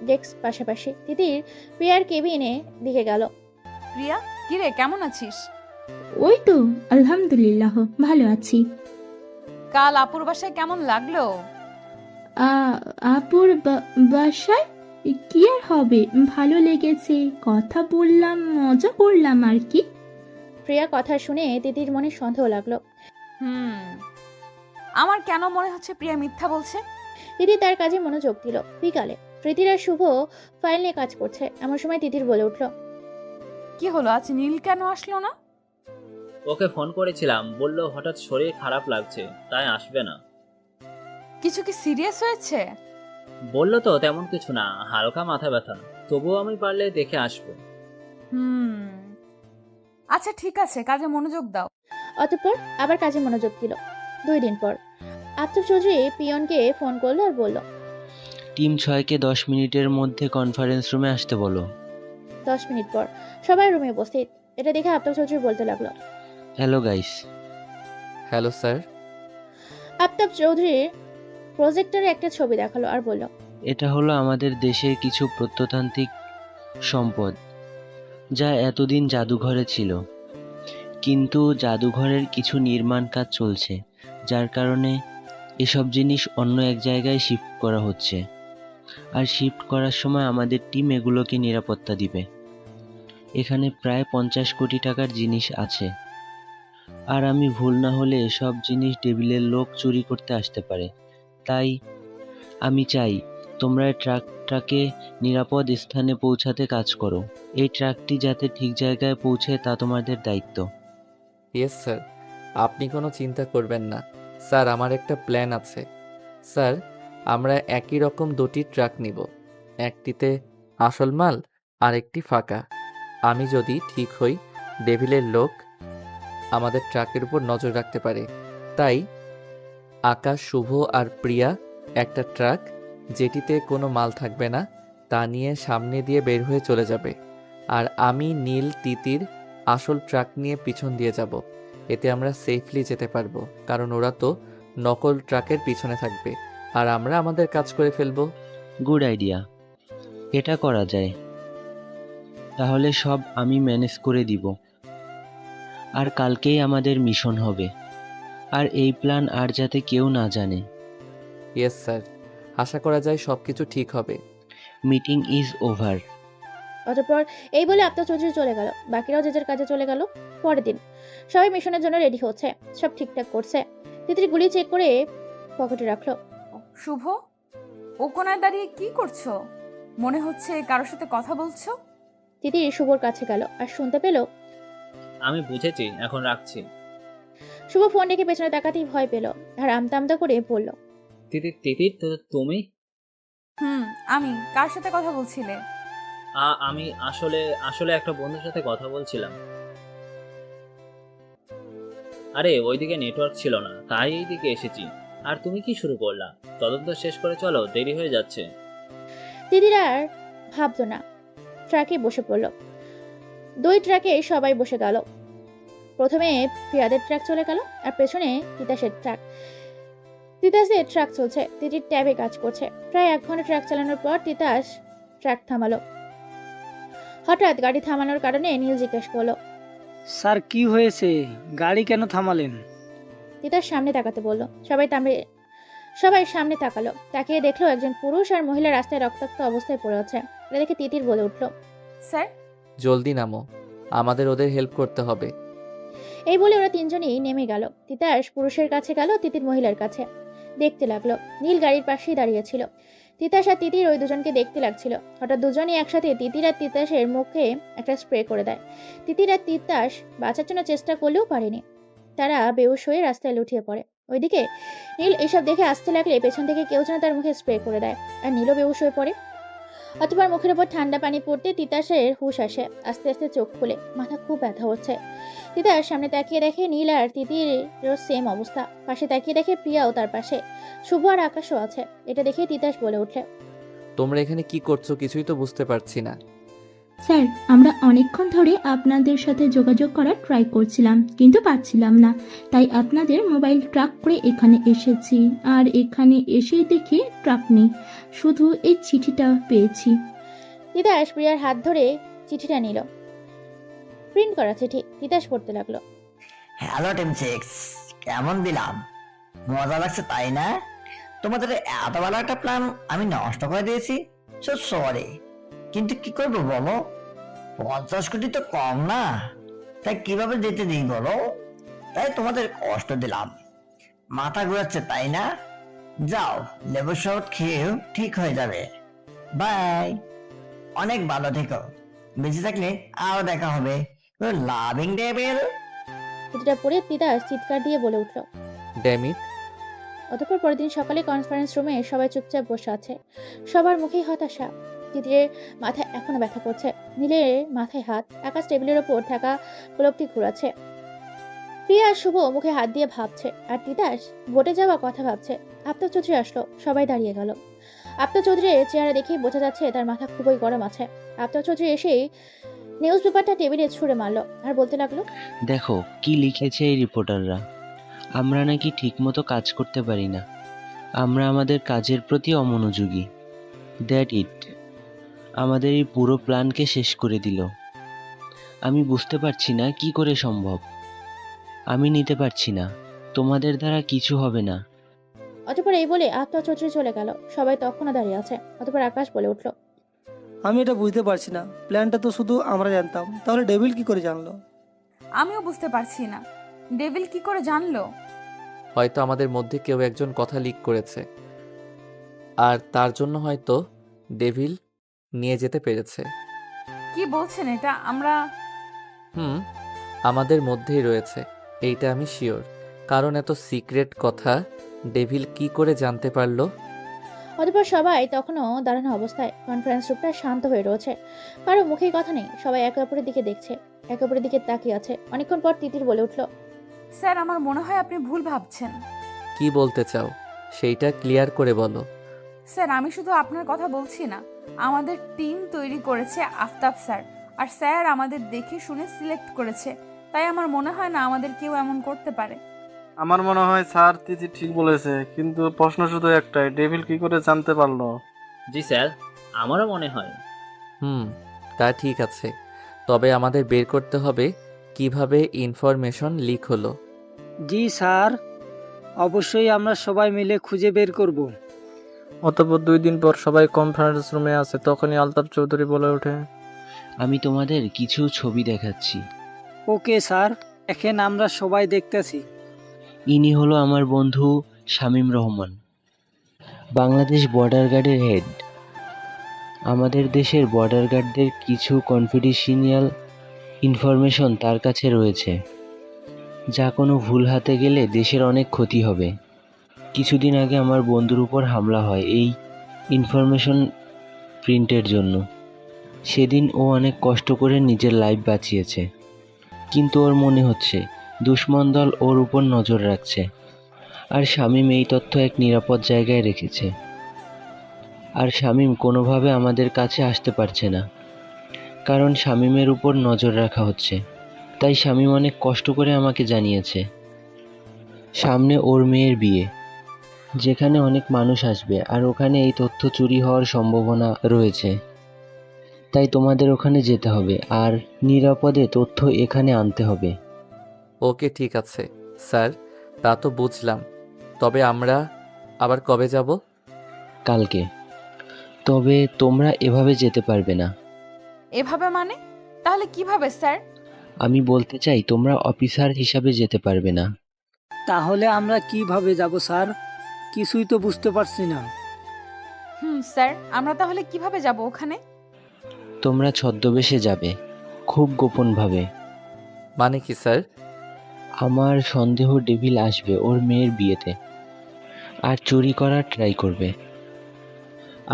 ডেস্ক পাশাপাশি। তিতির প্রিয়ার কেবিনে দিকে গেল।
প্রিয়া, কিরে কেমন আছিস?
ওই তো আলহামদুলিল্লাহ, ভালো আছি।
কাল আপুর বাসায় কেমন লাগলো?
আপুর বাসায় কি আর হবে, ভালো লেগেছে, কথা বললাম, মজা করলাম আর কি।
প্রিয়া কথা শুনে তিতির মনে সন্দেহ লাগলো।
আমার কেন মনে হচ্ছে প্রিয়া মিথ্যা বলছে?
তিতির তার কাজে মনোযোগ দিল। বিকালে প্রীতির আর শুভ ফাইল নিয়ে কাজ করছে। এমন সময় তিতির বলে উঠল,
কি হলো, আজ নীল কেন আসলো না?
ওকে ফোন করেছিলাম, বলল হঠাৎ শরীর খারাপ লাগছে, তাই আসবে না।
কিছু কি সিরিয়াস হয়েছে?
বললো তো তেমন কিছু না, হালকা মাথা ব্যথা, তবুও আমি পারলে দেখে আসবো।
আচ্ছা ঠিক আছে, কাজে মনোযোগ দাও।
অতঃপর আবার কাজে মনোযোগ দিল। 2 দিন পর আফতাব চৌধুরী পিয়নকে ফোন করলো আর বলল,
টিম 6কে 10 মিনিটের মধ্যে কনফারেন্স রুমে আসতে বলো।
10 মিনিট পর সবাই রুমে উপস্থিত। এটা দেখে আফতাব চৌধুরী বলতে লাগলো,
hello guys.
Hello sir.
Aftab চৌধুরীর প্রজেক্টরে একটা ছবি দেখালো আর বলল,
এটা হলো আমাদের দেশের কিছু প্রত্নতান্ত্রিক সম্পদ, যা এতদিন জাদুঘরে ছিল, কিন্তু জাদুঘরের কিছু নির্মাণ কাজ চলছে, যার কারণে এসব জিনিস অন্য এক জায়গায় শিফট করা হচ্ছে। আর শিফট করার সময় আমাদের টিম এগুলোকে নিরাপত্তা দিবে। এখানে প্রায় 50 কোটি টাকার জিনিস আছে, আর আমি ভুল না হলে এসব জিনিস ডেভিলের লোক চুরি করতে আসতে পারে। তাই আমি চাই তোমরা ট্রাকটাকে নিরাপদ স্থানে পৌঁছাতে কাজ করো। এই ট্রাকটি যাতে ঠিক জায়গায় পৌঁছে তা তোমাদের দায়িত্ব।
ইয়েস স্যার, আপনি কোনো চিন্তা করবেন না। স্যার, আমার একটা প্ল্যান আছে। স্যার, আমরা একই রকম 2টি ট্রাক নিব, একটিতে আসল মাল আর একটি ফাঁকা। আমি যদি ঠিক হই, ডেভিলের লোক আমাদের ট্রাকের উপর নজর রাখতে পারে। তাই আকাশ, শুভ আর প্রিয়া একটা ট্রাক, যেটিতে কোনো মাল থাকবে না, তা নিয়ে সামনে দিয়ে বের হয়ে চলে যাবে। আর আমি, নীল, তিতির আসল ট্রাক নিয়ে পিছন দিয়ে যাব। এতে আমরা সেফলি যেতে পারবো, কারণ ওরা তো নকল ট্রাকের পিছনে থাকবে আর আমরা আমাদের কাজ করে ফেলবো।
গুড আইডিয়া, এটা করা যায়। তাহলে সব আমি ম্যানেজ করে দিব। আর কালকেই আমাদের মিশন হবে, আর এই প্ল্যান আর যাতে কেউ না জানে।
ইয়েস স্যার, আশা করা যায় সব কিছু ঠিক হবে।
Meeting is over.
অতঃপর এই বলে আফতাব চৌধুরী চলে গেল। বাকিরাও যে যার কাজে চলে গেল। পরের দিন সবাই মিশনের জন্য রেডি হচ্ছে, সব ঠিকঠাক করছে। তিতির গুলি চেক করে পকেটে রাখলো।
শুভ, ও কোনায় দাঁড়িয়ে কি করছো? মনে হচ্ছে কারোর সাথে কথা বলছো।
তিতির শুভর কাছে গেল আর শুনতে পেল
আমি বুঝেছি, এখন রাখছি।
শুভ ফোন রেখে পেছনে তাকাতেই ভয় পেল আর আমতা আমতা করে বলল,
তিতির তিতির তো তুমি?
আমি কার সাথে কথা বলছিলে?
আমি আসলে আসলে একটা বন্ধুর সাথে কথা বলছিলাম। আরে ওইদিকে নেটওয়ার্ক ছিল না, তাই এইদিকে এসেছি। আর তুমি কি শুরু করলা? তদন্ত শেষ করে চলো, দেরি হয়ে যাচ্ছে।
তিতির আর ভাবতো না, ট্রাকে বসে পড়ল। 2 ট্রাকে সবাই বসে গেল। প্রথমে প্রিয়াদের ট্রাক চলে গেল আর পেছনে তিতাসের ট্রাক। তিতাসের ট্রাক চলছে, তিতির ট্যাবে কাজ করছে। প্রায় 1 ঘন্টা ট্রাক চালানোর পর তিতাস ট্রাক থামালো। হঠাৎ গাড়ি থামানোর কারণে নীল জিজ্ঞেস করলো,
স্যার কি হয়েছে, গাড়ি কেন থামালেন?
তিতাস সামনে তাকাতে বলল। সবাই সামনে তাকালো। তাকিয়ে দেখলো একজন পুরুষ আর মহিলা রাস্তায় রক্তাক্ত অবস্থায় পড়ে আছে। এটা দেখে তিতির বলে উঠল,
স্যার।
জলদি নামো, আমাদের ওদের হেল্প করতে হবে।
এই বলে ওরা 3 জনই নেমে গেল। তিতাস পুরুষের কাছে গেল, তিতির মহিলার কাছে। দেখতে লাগলো। নীল গাড়ির পাশেই দাঁড়িয়ে ছিল। তিতাস আর তিতির ওই দুজনকে দেখতে লাগছিল। হঠাৎ দুজনই একসাথে তিতির আর তিতাসের মুখে একটা স্প্রে করে দেয়। তিতির আর তিতাস বাঁচার জন্য চেষ্টা করলেও পারেনি। তারা বেহুশ হয়ে রাস্তায় লুটিয়ে পড়ে। ওইদিকে নীল এসব দেখে আসতে লাগলে পেছন থেকে কেউ যেন তার মুখে স্প্রে করে দেয় আর নীলও বেহুশ হয়ে পড়ে। অতঃপর মুখের উপর ঠান্ডা পানি পড়তে তিতাসের হুঁশ আসে। আস্তে আস্তে চোখ খুলে, মাথা খুব ব্যথা হচ্ছে। তিতাস সামনে তাকিয়ে দেখে নীল আর তিতিরও সেম অবস্থা। পাশে তাকিয়ে দেখে প্রিয়াও তার পাশে, শুভ আর আকাশও আছে। এটা দেখে তিতাস বলে উঠলে,
তোমরা এখানে কি করছো কিছুই তো বুঝতে পারছি না।
স্যার, আমরা অনেকক্ষণ ধরে আপনাদের সাথে যোগাযোগ করার ট্রাই করছিলাম, কিন্তু পাচ্ছিলাম না। তাই আপনাদের মোবাইল ট্র্যাক করে এখানে এসেছি। আর এখানে এসে দেখি ট্রাক নেই, শুধু এই চিঠিটা পেয়েছি।
তিতাস প্রিয়ার হাত ধরে চিঠিটা নিল। প্রিন্ট করা চিঠি। তিতাস পড়তে লাগলো,
হ্যালো টিম 6, কেমন দিলাম? মজা লাগছে তাই না? তোমাদের এত ভালো একটা প্ল্যান আমি নষ্ট করে দিয়েছি। সো সরি, কিন্তু কি করবো বলো? 50 কোটি তো কম না, তাই কিভাবে যেতে দিই বলো? তাই তোমাদের কষ্ট দিলাম। মাথা ঘুরাচ্ছে তাই না? যাও, লেবুর শরবত খেয়েও ঠিক হয়ে যাবে। বাই, অনেক ভালো থেকো। বেঁচে থাকলে আরো দেখা হবে। Loving devil.
চিঠিটা পড়ে তিতাস চিৎকার দিয়ে বলে উঠল,
ড্যাম ইট।
অতঃপর পরের দিন সকালে কনফারেন্স রুমে সবাই চুপচাপ বসে আছে। সবার মুখেই হতাশা। তিতিরের মাথায় এখনো ব্যথা করছে। নীলের মাথায় হাত। আকাশ টেবিলের ওপর থাকা গোলকটি ঘুরাচ্ছে। প্রিয়া আর শুভ মুখে হাত দিয়ে ভাবছে আর তিতাস ভোটে যাওয়া কথা ভাবছে। আফতাব চৌধুরী আসলো। সবাই দাঁড়িয়ে গেল। আফতাব চৌধুরীর চেহারা দেখেই বোঝা যাচ্ছে তার মাথা খুবই গরম আছে। আফতাব চৌধুরী এসেই নিউজ পেপারটা টেবিলে ছুঁড়ে মারলো আর বলতে লাগলো,
দেখো কি লিখেছে এই রিপোর্টাররা। আমরা নাকি ঠিকমতো কাজ করতে পারি না, আমরা আমাদের কাজের প্রতি অমনোযোগী। দ্যাট ইট আমাদের এই পুরো প্ল্যানকে শেষ করে দিল। আমি বুঝতে পারছি না কি করে সম্ভব। আমি নিতে পারছি না, তোমাদের দ্বারা কিছু হবে না।
অতঃপর এই বলে আফতাব চৌধুরী চলে গেল। সবাই তখনও দাঁড়িয়ে আছে। অতঃপর আকাশ বলে উঠল,
আমি এটা বুঝতে পারছি না, প্ল্যানটা তো শুধু আমরা জানতাম, তাহলে ডেভিল কি করে জানলো?
আমিও বুঝতে পারছি না, ডেভিল কি করে জানলো?
হয়তো আমাদের মধ্যে কেউ একজন কথা লিক করেছে, আর তার জন্য হয়তো ডেভিল নিয়ে যেতে পেরেছে।
কি বলছেন এটা? আমরা
আমাদের মধ্যেই রয়েছে, এইটা আমি শিওর। কারণ এত সিক্রেট কথা ডেভিল কি করে জানতে পারলো?
অতঃপর সবাই তখনও দাঁড়ানো অবস্থায়। কনফারেন্স রুমটা শান্ত হয়ে রয়েছে। কারো মুখেই কথা নেই। সবাই একে অপরের দিকে দেখছে, একে অপরের দিকে তাকিয়ে আছে। অনেকক্ষণ পর তিতির বলে উঠল,
স্যার, আমার মনে হয় আপনি ভুল ভাবছেন।
কি বলতে চাও সেইটা ক্লিয়ার করে বলো।
স্যার, আমি শুধু আপনার কথা বলছি না, আমাদের টিম তৈরি করেছে আফতাব স্যার, আর স্যার আমাদের দেখে শুনে সিলেক্ট করেছে। তাই আমার মনে হয় না আমাদের কেউ এমন করতে পারে।
আমার মনে হয় স্যার তিথি ঠিক বলেছে, কিন্তু প্রশ্ন শুধু একটাই, ডেভিল কি করে জানতে পারলো?
জি স্যার, আমারও মনে হয়।
তা ঠিক আছে, তবে আমাদের বের করতে হবে কিভাবে ইনফরমেশন লিক হলো।
জি স্যার। অবশ্যই আমরা সবাই মিলে খুঁজে বের করব।
অতঃপর 2 দিন পর সবাই কনফারেন্স রুমে আছে, তখনই আলতাফ চৌধুরী বলে ওঠে,
আমি তোমাদের কিছু ছবি দেখাচ্ছি।
ওকে স্যার, এখন আমরা সবাই দেখতেছি।
ইনি হলো আমার বন্ধু শামীম রহমান, বাংলাদেশ বর্ডার গার্ডের হেড। আমাদের দেশের বর্ডার গার্ডদের কিছু কনফিডেন্সিয়াল ইনফরমেশন তার কাছে রয়েছে, যা কোনো ভুল হাতে গেলে দেশের অনেক ক্ষতি হবে। কিছুদিন আগে আমার বন্ধুর উপর হামলা হয় এই ইনফরমেশন প্রিন্টের জন্য। সেদিন ও অনেক কষ্ট করে নিজের লাইফ বাঁচিয়েছে, কিন্তু ওর মনে হচ্ছে দুশমন দল ওর উপর নজর রাখছে। আর শামীম এই তথ্য এক নিরাপদ জায়গায় রেখেছে। আর শামীম কোনোভাবে আমাদের কাছে আসতে পারছে না, কারণ শামীমের উপর নজর রাখা হচ্ছে। তাই শামীম অনেক কষ্ট করে আমাকে জানিয়েছে সামনে ওর মেয়ের বিয়ে, যেখানে অনেক মানুষ আসবে, আর ওখানে এই তথ্য চুরি হওয়ার সম্ভাবনা রয়েছে। তাই তোমাদের ওখানে যেতে হবে আর নিরাপদে তথ্য এখানে আনতে হবে।
ওকে ঠিক আছে স্যার, তা তো বুঝলাম। তবে আমরা আবার কবে যাব?
কালকে। তবে তোমরা এভাবে যেতে পারবে না।
এভাবে মানে? তাহলে কিভাবে স্যার?
আমি বলতে চাই তোমরা অফিসার হিসাবে যেতে পারবে না।
তাহলে আমরা কিভাবে যাব স্যার? কিছুই তো বুঝতে পারছি না।
স্যার, আমরা তাহলে কিভাবে যাব ওখানে?
তোমরা ছদ্মবেশে যাবে, খুব গোপনভাবে।
মানে কি স্যার?
আমার সন্দেহ ডেভিল আসবে ওর মেয়ের বিয়েতে আর চুরি করার ট্রাই করবে।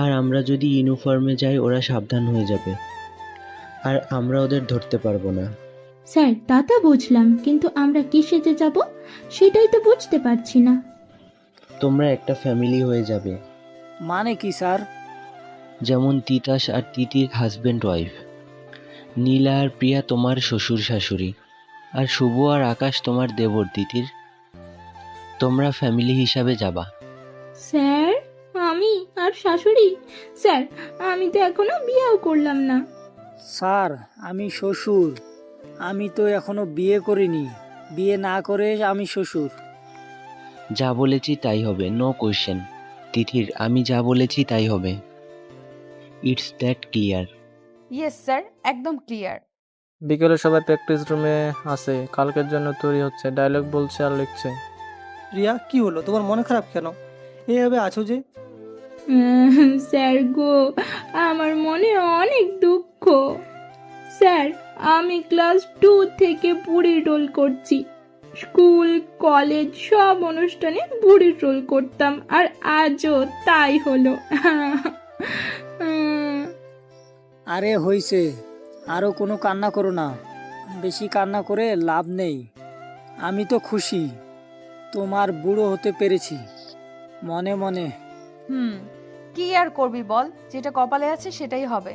আর আমরা যদি ইউনিফর্মে যাই ওরা সাবধান হয়ে যাবে, আর আমরা ওদের ধরতে পারবো না।
স্যার তা তো বুঝলাম, কিন্তু আমরা কি সেজে যাব সেটাই তো বুঝতে পারছি না।
তোমরা একটা ফ্যামিলি হয়ে যাবে,
মানে কি স্যার?
যেমন তিতাস আর তিতির হাজব্যান্ড ওয়াইফ, নীলা আর প্রিয়া তোমার শ্বশুর শাশুড়ি, আর শুভ আর আকাশ তোমার দেবর তিতির। তোমরা ফ্যামিলি হিসাবে যাবা।
স্যার আমি আর শাশুড়ি? স্যার আমি তো এখনো বিয়েও করলাম না।
স্যার আমি শ্বশুর, আমি তো এখনো বিয়ে করিনি। বিয়ে না করে আমি শ্বশুর।
যা বলেছি তাই হবে, নো কোয়েশ্চেন। তিথির, আমি যা বলেছি তাই হবে। It's that clear?
Yes sir, একদম ক্লিয়ার।
বিকেলে সবাই প্র্যাকটিস রুমে আছে, কালকের জন্য তৈরি হচ্ছে, ডায়লগ বলছে আর লিখছে।
প্রিয়া, কি হলো? তোমার মন খারাপ কেন? এইভাবে আছো যে?
স্যার গো, আমার মনে অনেক দুঃখ। স্যার আমি ক্লাস 2 থেকে বুড়ির রোল করছি। স্কুল কলেজ সব অনুষ্ঠানে বুড়ির রোল করতাম, আর আজও তাই হলো।
আরে হইছে, আরও কোনো কান্না করো না। বেশি কান্না করে লাভ নেই। আমি তো খুশি তোমার বুড়ো হতে পেরেছি মনে মনে।
কি আর করবি বল, যেটা কপালে আছে সেটাই হবে।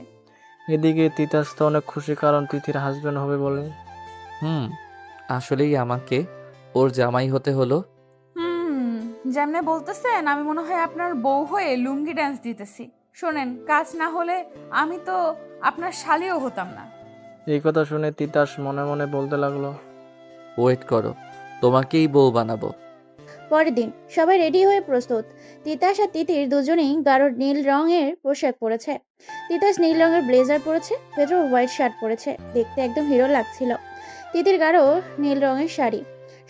এদিকে তিতাস তো অনেক খুশি, কারণ তিথির হাজবেন্ড হবে বলে।
আসলেই আমাকে ওর জামাই হতে হলো।
যেমনে বলতেছেন আমি মনে হয় আপনার বউ হয়ে লুঙ্গি ড্যান্স দিতেছি। শোনেন, কাজ না হলে আমি তো আপনার শালিও হতাম না।
এই কথা শুনে তিতাস মনে মনে বলতে লাগলো,
ওয়েট করো, তোমাকেই বউ বানাবো।
পরের দিন সবাই রেডি হয়ে প্রস্তুত। তিতাস আর তিতির দুজনেই গাঢ় নীল রঙের পোশাক পরেছে। তিতাস নীল রঙের ব্লেজার পরেছে, ভেতর হোয়াইট শার্ট পরেছে, দেখতে একদম হিরো লাগছিল। তিতির গাঢ় নীল রঙের শাড়ি,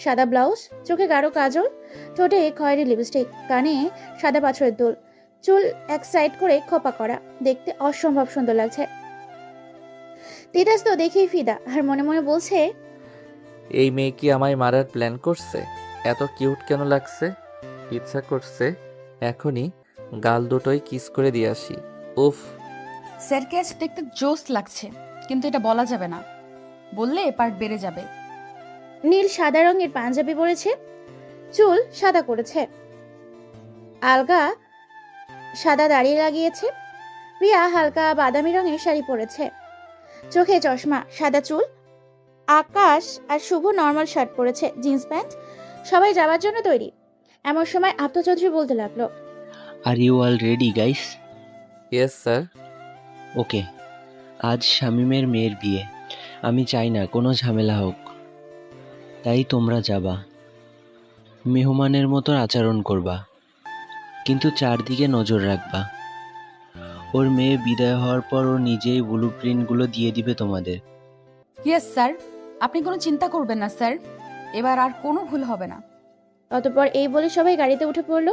সাদা ব্লাউজ, চোখে গাঢ় কাজল, ঠোঁটে খয়েরি লিপস্টিক, কানে সাদা পাথরের দুল, চুল এক সাইড করে খোপা করা, দেখতে অসম্ভব সুন্দর লাগছে। তিতাস তো দেখেই ফিদা, আর মনে মনে বলছে,
এই মেয়ে কি আমায় মারার প্ল্যান করছে? এত কিউট কেন লাগছে? ইচ্ছা করছে এখনই গাল দুটোই কিস করে দিয়ে আসি। উফ,
স্যারকে আজ দেখতে জোস লাগছে, কিন্তু এটা বলা যাবে না, বললে পার্ট বেড়ে যাবে।
নীল সাদা রঙের পাঞ্জাবি পরেছে, চুল সাদা করেছে, আলগা সাদা দাড়ি লাগিয়েছে। প্রিয়া হালকা বাদামি রঙের শাড়ি পরেছে, চোখে চশমা, সাদা চুল। আকাশ আর শুভ নর্মাল শার্ট পরেছে, জিন্স প্যান্ট। সবাই যাওয়ার জন্য তৈরি। এমন সময় আব্দু চৌধুরী বলতে লাগলো,
are you all ready guys?
Yes sir.
Okay, আজ শামীমের মেয়ের বিয়ে, আমি চাই না কোনো ঝামেলা হোক, তাই তোমরা যাবা। মেহমানের মতো আচরণ করবা, কিন্তু চারদিকে নজর রাখবা। ওর মেয়ে বিদায় হওয়ার পর ও নিজেই ব্লু প্রিন্টগুলো দিয়ে দিবে তোমাদের।
ইয়েস স্যার, আপনি কোনো চিন্তা করবেন না স্যার, এবার আর কোনো ভুল হবে না।
অতঃপর এই বলে সবাই গাড়িতে উঠে পড়লো।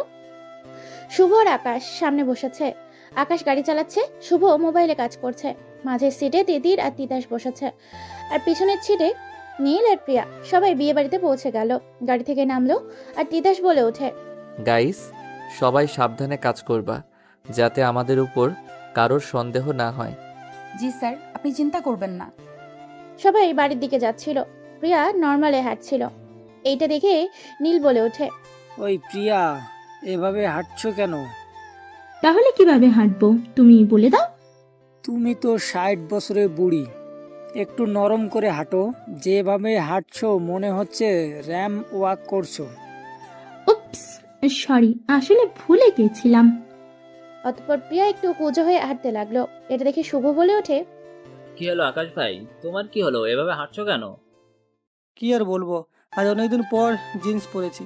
শুভ আর আকাশ সামনে বসেছে। আকাশ গাড়ি চালাচ্ছে, শুভ মোবাইলে কাজ করছে। মাঝের সিটে তিতির আর তিতাস বসেছে, আর পিছনের সিটে নীল আর প্রিয়া। সবাই বিয়ে বাড়িতে পৌঁছে গেল। গাড়ি থেকে নামলো আর তিতাস বলে ওঠে,
গাইস, সবাই সাবধানে কাজ করবা, যাতে আমাদের উপর কারোর সন্দেহ না হয়।
জি স্যার, আপনি চিন্তা করবেন না।
সবাই বাড়ির দিকে যাচ্ছিল। প্রিয়া নর্মালে হাঁটছিল। এইটা দেখে নীল বলে ওঠে,
ওই প্রিয়া, এভাবে হাঁটছো কেন?
তাহলে কিভাবে হাঁটবো তুমি বলে দাও।
তুমি তো 60 বছরের বুড়ি, একটু নরম করে হাঁটো। যেভাবে হাঁটছো মনে হচ্ছে র্যাম ওয়াক করছো।
উপস, সরি, আসলে ভুলে গেছিলাম।
অতঃপর প্রিয়া একটু কুঁজো হয়ে হাঁটতে লাগলো। এটা দেখে শুভ বলে ওঠে,
কি হলো আকাশ ভাই, তোমার কি হলো, এভাবে হাঁটছো কেন?
কি আর বলবো, আজ অনেকদিন পর জিন্স পরেছি,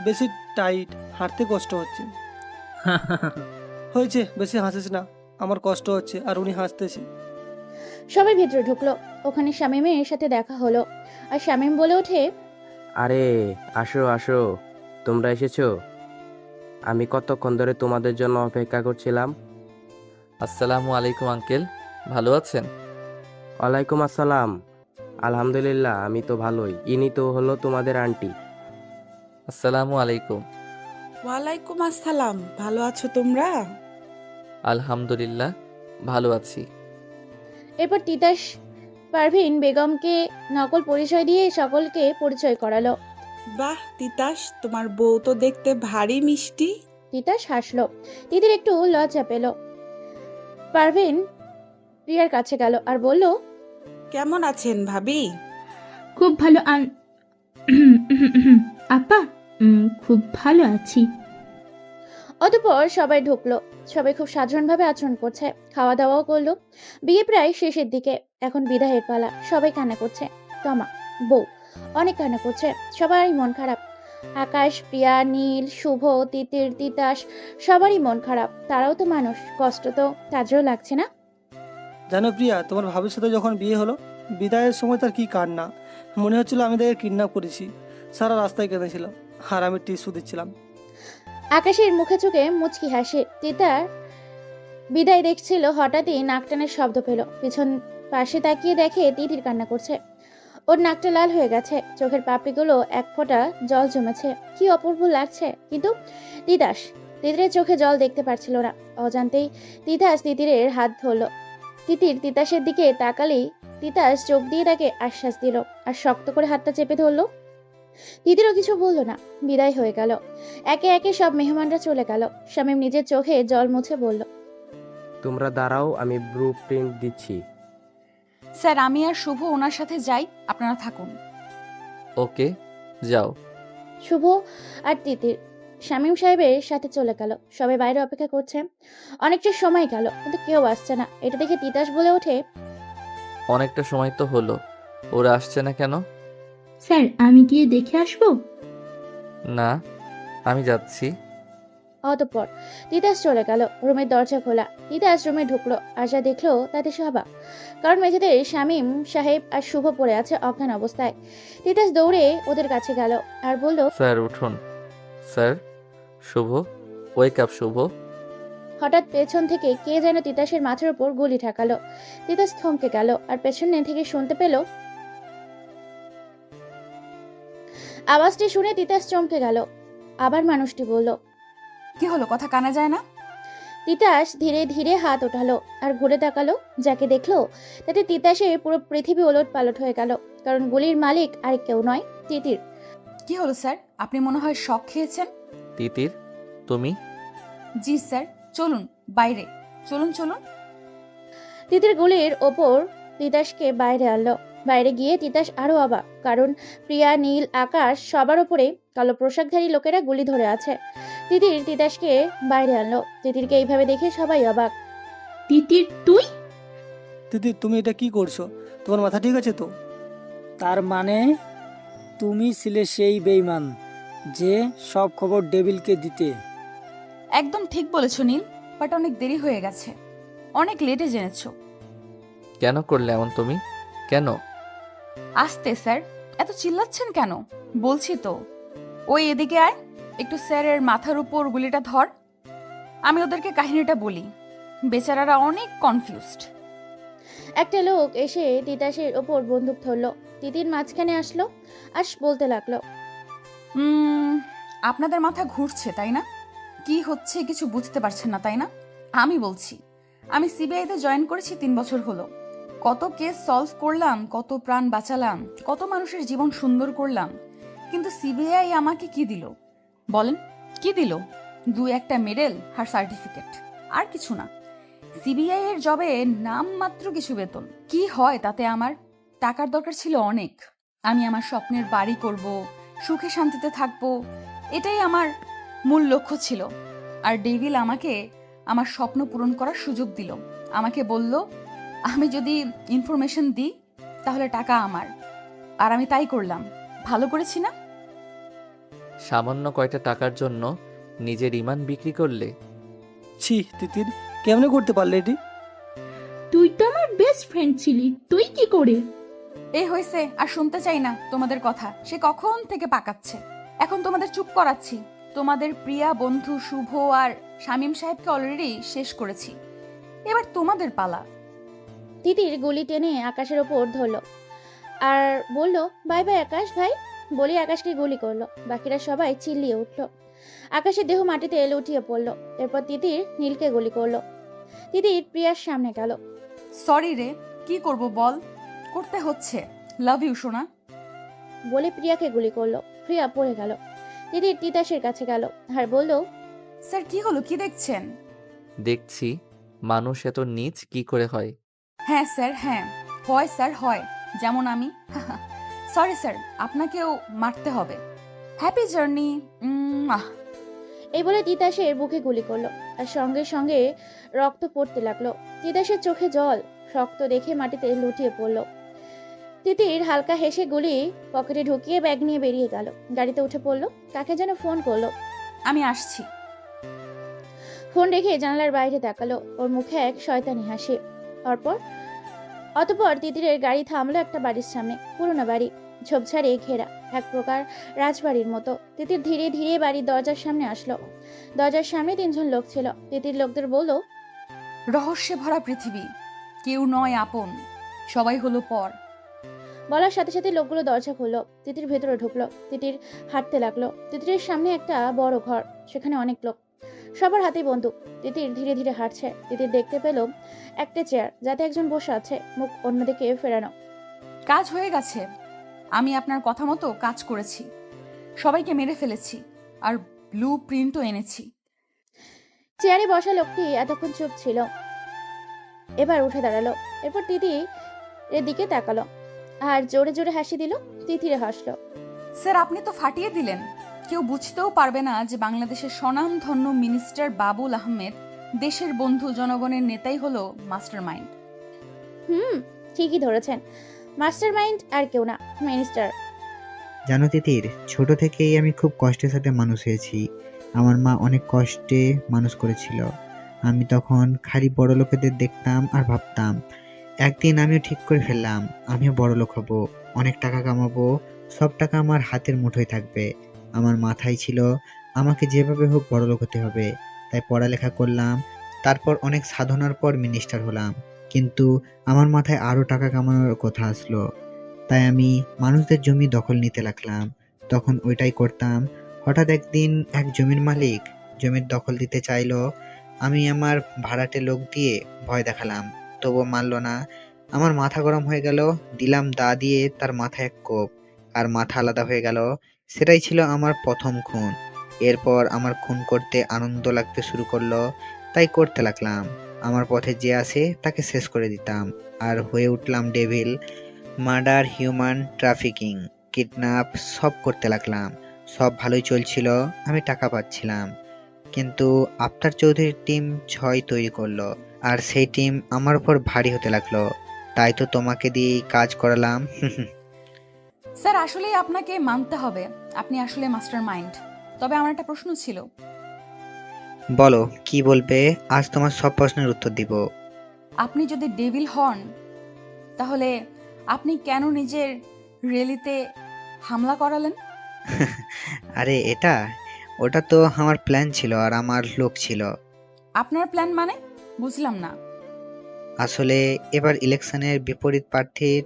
বেশি টাইট, হাঁটতে কষ্ট হচ্ছে। হয়েছে, বেশি হাসিস না, আমার কষ্ট হচ্ছে আর উনি হাসতেছে।
সবাই ভেতরে ঢুকলো। ওখানে শামীমের সাথে দেখা হলো, আর শামীম বলে ওঠে,
আরে আসো আসো, তোমরা এসেছো। আমি কতক্ষণ ধরে তোমাদের জন্য অপেক্ষা করছিলাম।
আসসালামু আলাইকুম আঙ্কেল, ভালো আছেন?
ওয়ালাইকুম আসসালাম। আলহামদুলিল্লাহ, আমি তো ভালোই। ইনি তো হলো তোমাদের আন্টি।
আসসালামু আলাইকুম।
ওয়ালাইকুম আসসালাম, ভালো আছো তোমরা?
আলহামদুলিল্লাহ, ভালো আছি।
এরপর তিতাস পারভিন বেগমকে নকল পরিচয় দিয়ে সকলকে পরিচয় করালো।
বাহ তিতাস, তোমার বউ তো দেখতে ভারী মিষ্টি।
তিতাস হাসলো। তিতির একটু লজ্জা পেল। পারভিন প্রিয়ার কাছে গেল আর বলল,
কেমন আছেন ভাবি?
খুব ভালো আপা, খুব ভালো আছি।
অতঃপর সবাই ঢুকলো। সবাই খুব সাধারণভাবে আচরণ করছে, খাওয়া দাওয়াও করলো। বিয়ে প্রায় শেষের দিকে, এখন বিদায়ের পালা। সবাই কান্না করছে। তমা বউ অনেক কান্না করছে, সবারই মন খারাপ। আকাশ, প্রিয়া, নীল, শুভ, তিতির, তিতাস সবারই মন খারাপ। তারাও তো মানুষ, কষ্ট তো তাদেরও লাগছে না?
জানো প্রিয়া, তোমার ভাবির সাথে যখন বিয়ে হলো, বিদায়ের সময় তার কি কান্না, মনে হচ্ছিল আমি তাকে কিডন্যাপ করেছি। সারা রাস্তায় কেঁদেছিলাম আর আমি টিস্যু দিচ্ছিলাম।
আকাশের মুখে চোখে মুচকি হাসে। তিতার বিদায় দেখছিল, হঠাৎই নাক টানের শব্দ পেল। পিছন পাশে তাকিয়ে দেখে তিতির কান্না করছে। ওর নাকটা লাল হয়ে গেছে, চোখের পাপড়িগুলো এক ফোঁটা জল জমেছে। কি অপূর্ব লাগছে। কিন্তু তিতিরের চোখে জল দেখতে পারছিল না। অজান্তেই তিতাস তিতিরের হাত ধরলো। তিতির তিতাসের দিকে তাকালেই তিতাস চোখ দিয়ে তাকে আশ্বাস দিল আর শক্ত করে হাতটা চেপে ধরলো। তিতিরও কিছু বলল না, বিদায় হয়ে গেল। একে একে সব মেহমানরা চলে গেল। শামীম নিজের চোখে জল মুছে বলল,
তোমরা দাঁড়াও, আমি ব্লু প্রিন্ট দিচ্ছি।
স্যার, আমি আর শুভ ওনার সাথে যাই, আপনারা থাকুন।
ওকে, যাও।
শুভ আর তিতির শামীম সাহেবের সাথে চলে গেল। সবাই বাইরে অপেক্ষা করছে। অনেকটা সময় গেল, কিন্তু কেউ আসছে না। এটা দেখে তিতাস বলে ওঠে,
অনেকটা সময় তো হলো, ওরা আসছে না কেন?
স্যার, আমি গিয়ে দেখে আসবো?
না, আমি যাচ্ছি।
অতঃপর তিতাস চলে গেল। রুমের দরজা খোলা। তিতাস রুমে ঢুকলো, আর যা দেখলো তাতে সবাক। কারণ মেঝেতে শামীম সাহেব আর শুভ পড়ে আছে অজ্ঞান অবস্থায়। তিতাস দৌড়ে ওদের কাছে গেল আর বলল,
স্যার উঠুন। স্যার, শুভ, ওয়েক আপ শুভ।
হঠাৎ পেছন থেকে কে যেন তিতাসের মাথার উপর গুলি ঠাকালো। তিতাস থমকে গেল আর পেছনে থেকে শুনতে পেল। আওয়াজটি শুনে তিতাস চমকে গেল। আবার মানুষটি বলল,
কি হলো, কথা কানে যায় না?
তিতাস ধীরে ধীরে হাত ওঠালো আর ঘুরে তাকালো। যাকে দেখলো তাতে তিতাসের পুরো পৃথিবী ওলট পালট হয়ে গেল। কারণ গুলির মালিক আর কেউ নয়, তিতির।
কি হলো স্যার, আপনি মনে হয় শক খেয়েছেন।
তিতির, তুমি?
জি স্যার, চলুন বাইরে, চলুন চলুন।
তিতির গুলির ওপর তিতাসকে বাইরে আনলো। বাইরে গিয়ে তিতাস আরো অবাক, কারণ প্রিয়া, নীল, আকাশ সবার ওপরে কালো পোশাকধারী লোকেরা গুলি ধরে আছে। তিতির তিতাসকে বাইরে আনলো। তিতিরকে এইভাবে দেখে সবাই অবাক।
তিতির, তুই?
দিদি, তুমি এটা কি করছো? তোমার মাথা ঠিক আছে তো?
তার মানে তুমি ছিলে সেই বেঈমান যে সব খবর ডেভিলকে দিতে।
একদম ঠিক বলেছো নীল, বাট অনেক দেরি হয়ে গেছে, অনেক লেটে জেনেছো।
কেন করলে এমন তুমি? কেন?
আসতে স্যার, এত চিল্লাচ্ছেন কেন? বলছি তো। ওই এদিকে আয়, একটু স্যারের মাথার উপর গুলিটা ধর। আমি ওদেরকে কাহিনীটা বলি, বেচারারা অনেক কনফিউজড।
একটা লোক এসে তিতাসের ওপর বন্দুক ধরলো। তিতির মাঝখানে আসলো, বলতে লাগলো,
আপনাদের মাথা ঘুরছে তাই না? কি হচ্ছে কিছু বুঝতে পারছেন না তাই না? আমি বলছি, আমি সিবিআইতে জয়েন করেছি 3 বছর হলো। কত কেস সলভ করলাম, কত প্রাণ বাঁচালাম, কত মানুষের জীবন সুন্দর করলাম, কিন্তু সিবিআই আমাকে কি দিল বলেন? কি দিল? 2-1টা মেডেল আর সার্টিফিকেট, আর কিছু না। সিবিআই এর জবে নাম মাত্র কিছু বেতন। কি হয় তাতে? আমার টাকার দরকার ছিল অনেক। আমি আমার স্বপ্নের বাড়ি করব, সুখে শান্তিতে থাকবো, এটাই আমার মূল লক্ষ্য ছিল। আর ডেভিল আমাকে আমার স্বপ্ন পূরণ করার সুযোগ দিল। আমাকে বলল আমি যদি ইনফরমেশন দিই তাহলে টাকা আমার, আর আমি তাই করলাম। ভালো করেছি না?
সামান্য কয়টা টাকার জন্য নিজের ইমান বিক্রি করলে?
ছি তিতির, কেমনে করতে পারলে এটি?
তুই তো আমার বেস্ট ফ্রেন্ড ছিলি, তুই কি করে?
এই হয়েছে, আর শুনতে চাই না তোমাদের কথা। সে কখন থেকে পাকাচ্ছে, এখন তোমাদের চুপ করাচ্ছি। তোমাদের প্রিয়া বন্ধু শুভ আর শামীম সাহেবকে অলরেডি শেষ করেছি, এবার তোমাদের পালা।
তিতির গুলি টেনে আকাশের ওপর ধরলো আর বলল, বাই বাই আকাশ ভাই। বলি আকাশকে গুলি করলো। বাকিরা সবাই চিল্লিয়ে উঠল। আকাশের দেহ মাটিতে লুটিয়ে পড়লো। এরপর তিতির নীলকে গুলি করলো। তিতির প্রিয়ার সামনে গেল।
সরি রে, কি করব বল, করতে হচ্ছে। লাভ ইউ সোনা।
বলে প্রিয়াকে গুলি করলো। প্রিয়া পড়ে গেল। তিতির তিতাসের কাছে গেল আর বলল,
স্যার কি হলো, কি দেখছেন?
দেখছি মানুষ এত নীচ কি করে হয়।
হ্যাঁ স্যার, হ্যাঁ হয় স্যার, হয়। যেমন আমি। সরি স্যার, আপনাকেও মারতে হবে। Happy journey.
এই বলে তিতাসের বুকে গুলি করলো আর সঙ্গে সঙ্গে রক্ত পড়তে লাগলো। তিতাসের চোখে জল, রক্ত দেখে মাটিতে লুটিয়ে পড়লো। তিতির হালকা হেসে গুলি পকেটে ঢুকিয়ে ব্যাগ নিয়ে বেরিয়ে গেল। গাড়িতে উঠে পড়লো। কাকে যেন ফোন করলো।
আমি আসছি।
ফোন রেখে জানালার বাইরে তাকালো। ওর মুখে এক শয়তানি হাসি। অতপর তিতিরের গাড়ি থামলো একটা বাড়ির সামনে। পুরোনো বাড়ি, ঝোপঝাড়ে ঘেরা, এক প্রকার রাজবাড়ির মতো। তিতির ধীরে ধীরে বাড়ির দরজার সামনে আসলো। দরজার সামনে 3 জন লোক ছিল। তিতির লোকদের বলল,
রহস্যে ভরা পৃথিবী, কেউ নয় আপন, সবাই হলো পর।
বলার সাথে সাথে লোকগুলো দরজা খুললো। তিতির ভেতরে ঢুকলো। তিতির হাঁটতে লাগলো। তিতিরের সামনে একটা বড় ঘর, সেখানে অনেক লোক, সবার হাতে বন্দুক। তিতির ধীরে ধীরে হাঁটছে। তিতির দেখতে পেল একটা চেয়ার, যাতে একজন বসে আছে, মুখ অন্যদিকে ফেরানো।
কাজ হয়ে গেছে, আমি আপনার কথা মতো কাজ করেছি, সবাইকে মেরে ফেলেছি, আর ব্লু প্রিন্টও এনেছি।
চেয়ারে বসা লোকটি এতক্ষণ চুপ ছিল, এবার উঠে দাঁড়ালো। এরপর তিতিরের দিকে তাকালো আর জোরে জোরে হাসি দিল। তিতিরে হাসলো।
স্যার আপনি তো ফাটিয়ে দিলেন, কেউ বুঝতেও পারবে না যে বাংলাদেশের স্বনামধন্য মিনিস্টার বাবুল আহমেদ, দেশের বন্ধু জনগণের নেতাই হলো মাস্টার মাইন্ড।
ঠিকই ধরেছেন, মাস্টার মাইন্ড আর কেউ না, মিনিস্টার।
জানো তিতির, ছোট থেকেই আমি খুব কষ্টের সাথে মানুষ হয়েছি। আমার মা অনেক কষ্টে মানুষ করেছিল। আমি তখন খালি বড় লোকেদের দেখতাম আর ভাবতাম, একদিন আমিও ঠিক করে ফেললাম, আমিও বড় লোক হব, অনেক টাকা কামাবো, সব টাকা আমার হাতের মুঠোয় থাকবে। আমার মাথায় ছিল আমাকে যেভাবে হোক বড় লোক হতে হবে। তাই পড়ালেখা করলাম, তারপর অনেক সাধনার পর মিনিস্টার হলাম। কিন্তু আমার মাথায় আরো টাকা কামানোর কথা আসলো, তাই আমি মানুষদের জমি দখল নিতে লাগলাম। তখন ওইটাই করতাম। হঠাৎ একদিন এক জমির মালিক জমির দখল দিতে চাইলো। আমি আমার ভাড়াটে লোক দিয়ে ভয় দেখালাম, তবুও মানলো না। আমার মাথা গরম হয়ে গেল, দিলাম দা দিয়ে তার মাথায় এক কোপ, আর মাথা আলাদা হয়ে গেল। সেটাই ছিল আমার প্রথম খুন। এরপর আমার খুন করতে আনন্দ লাগতে শুরু করলো, তাই করতে লাগলাম। আমার পথে যে আসে তাকে শেষ করে দিতাম, আর হয়ে উঠলাম devil. Murder, human trafficking, kidnap সব করতে লাগলাম। সব ভালোই চলছিল, আমি টাকা পাচ্ছিলাম। কিন্তু আফতার চৌধুরীর টিম 6 তৈরি করলো, আর সেই টিম আমার উপর ভারী হতে লাগলো। তাই তো তোমাকে দিয়ে কাজ করালাম।
স্যার আসলেই আপনাকে মানতে হবে, আপনি আসলে মাস্টার মাইন্ড। তবে আমার একটা প্রশ্ন ছিল।
বলো কি বলবে, আজ তোমার সব প্রশ্নের উত্তর দিব।
আপনি যদি ডেভিল হন তাহলে আপনি কেন নিজের রেলিতে হামলা করালেন?
আরে ওটা তো আমার প্ল্যান ছিল আর আমার লোক ছিল।
আপনার প্ল্যান মানে? বুঝলাম না।
আসলে এবার ইলেকশনের বিপরীত প্রার্থীর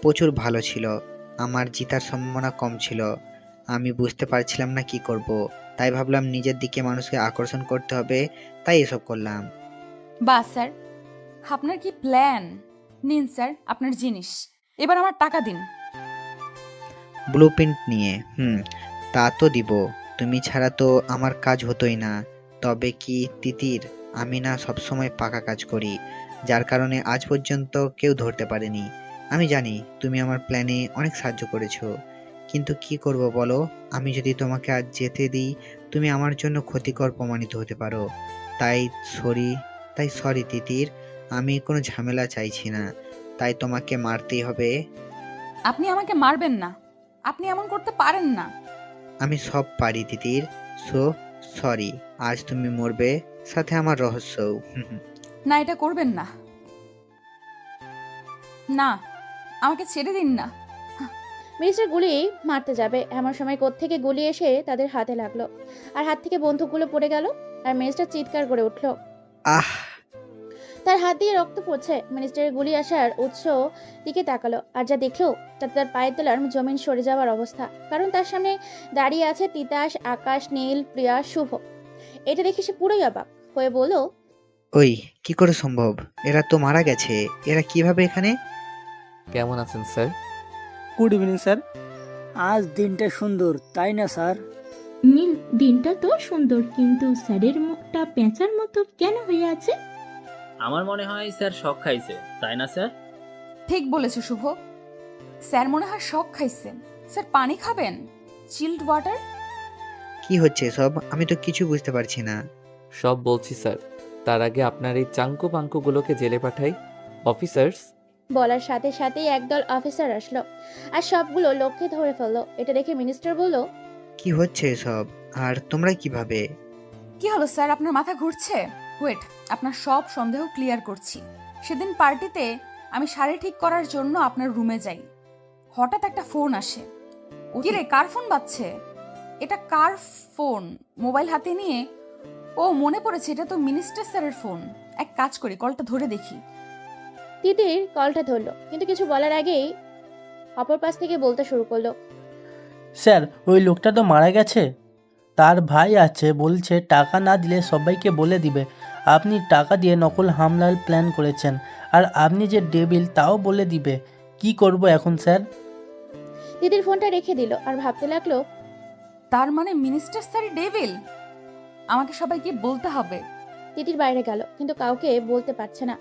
প্রচুর ভালো ছিল, আমার জিতার সম্ভাবনা কম ছিল। আমি বুঝতে পারছিলাম না কি করব, তাই ভাবলাম নিজের দিকে মানুষকে আকর্ষণ করতে হবে, তাই এসব করলাম।
বাস স্যার, আপনার কি প্ল্যান? নিন স্যার আপনার জিনিস, এবার আমার টাকা দিন।
ব্লুপ্রিন্ট নিয়ে তা তো দিব, তুমি ছাড়া তো আমার কাজ হতোই না। তবে কি তিতির, আমি না সবসময় পাকা কাজ করি, যার কারণে আজ পর্যন্ত কেউ ধরতে পারেনি। আমি জানি তুমি আমার প্ল্যানে অনেক সাহায্য করেছো, কিন্তু কি করব বলো, আমি যদি তোমাকে আজ যেতে দিই তুমি আমার জন্য ক্ষতিকর প্রমাণিত হতে পারো। তাই সরি তিতির, আমি কোনো ঝামেলা চাইছি না, তাই তোমাকে মারতেই হবে।
আপনি আমাকে মারবেন না, আপনি এমন করতে পারেন না।
আমি সব পারি তিতির, সো সরি। আজ তুমি মরবে, সাথে আমার রহস্যও।
না, এটা করবেন না। না, আমাকে ছেড়ে দিন না।
মিনিস্টার গুলি মারতে যাবে এমন সময় কোত্থেকে গুলি এসে তাদের হাতে লাগলো, আর হাত থেকে বন্দুকগুলো পড়ে গেল, আর মিনিস্টার চিৎকার করে উঠল।
আহ!
তার হাত দিয়ে রক্ত পড়ছে। মিনিস্টারের গুলি আসার উৎস দিকে তাকালো, আর যা দেখলো তাতে তার পায়ের তলার জমিন সরে যাওয়ার অবস্থা। কারণ তার সামনে দাঁড়িয়ে আছে তিতাস, আকাশ, নীল, প্রিয়া, শুভ। এটা দেখে সে পুরোই অবাক হয়ে বলল,
ওই কি করে সম্ভব? এরা তো মারা গেছে, এরা কিভাবে এখানে?
কেমন আছেন স্যার?
Good evening sir.
আজ দিনটা সুন্দর তাই না স্যার?
নীল, দিনটা তো সুন্দর, কিন্তু স্যারের মুখটা পেঁচার মতো কেন হয়ে আছে?
আমার মনে হয় স্যার শক খাইছে, তাই না স্যার?
ঠিক বলেছো শুভ, স্যার মনে হয় শক খাইছেন। স্যার পানি খাবেন? Child water?
কি হচ্ছে সব? আমি তো কিছু বুঝতে পারছি না।
সব বলছি স্যার, তার আগে আপনার এই চাঙ্কু পাঙ্কুগুলোকে জেলে পাঠাই। অফিসার্স।
বলার সাথে সাথেই একদল অফিসার আসলো আর সবগুলো লোককে ধরে ফেললো। এটা দেখে মিনিস্টার বলল,
কি হচ্ছে এসব? আর তোমরা কিভাবে?
কি হলো স্যার, আপনার মাথা ঘুরছে? ওয়েট, আপনার সব সন্দেহ ক্লিয়ার করছি। সেদিন পার্টিতে আমি শাড়ি ঠিক করার জন্য আপনার রুমে যাই, হঠাৎ একটা ফোন আসে। কি রে, কার ফোন বাজছে? এটা কার ফোন? মোবাইল হাতে নিয়ে, ও মনে পড়েছে, এটা তো মিনিস্টার স্যারের ফোন। এক কাজ করি, কলটা ধরে দেখি।
তিতির কলটা ধরলো, কিন্তু কিছু বলার আগেই অপর পাশ থেকে বলতে শুরু করলো,
স্যার ওই লোকটা তো মারা গেছে, তার ভাই আছে, বলছে টাকা না দিলে সবাইকে বলে দিবে আপনি টাকা দিয়ে নকল হামলার প্ল্যান করেছেন, আর আপনি যে ডেভিল তাও বলে দিবে। কি করব এখন স্যার?
তিতির ফোনটা রেখে দিল আর ভাবতে লাগলো,
তার মানে মিনিস্টার স্যার ডেভিল? আমাকে সবাইকে বলতে হবে।
তিতির বাইরে গেল, কিন্তু কাউকে বলতে পারছে না।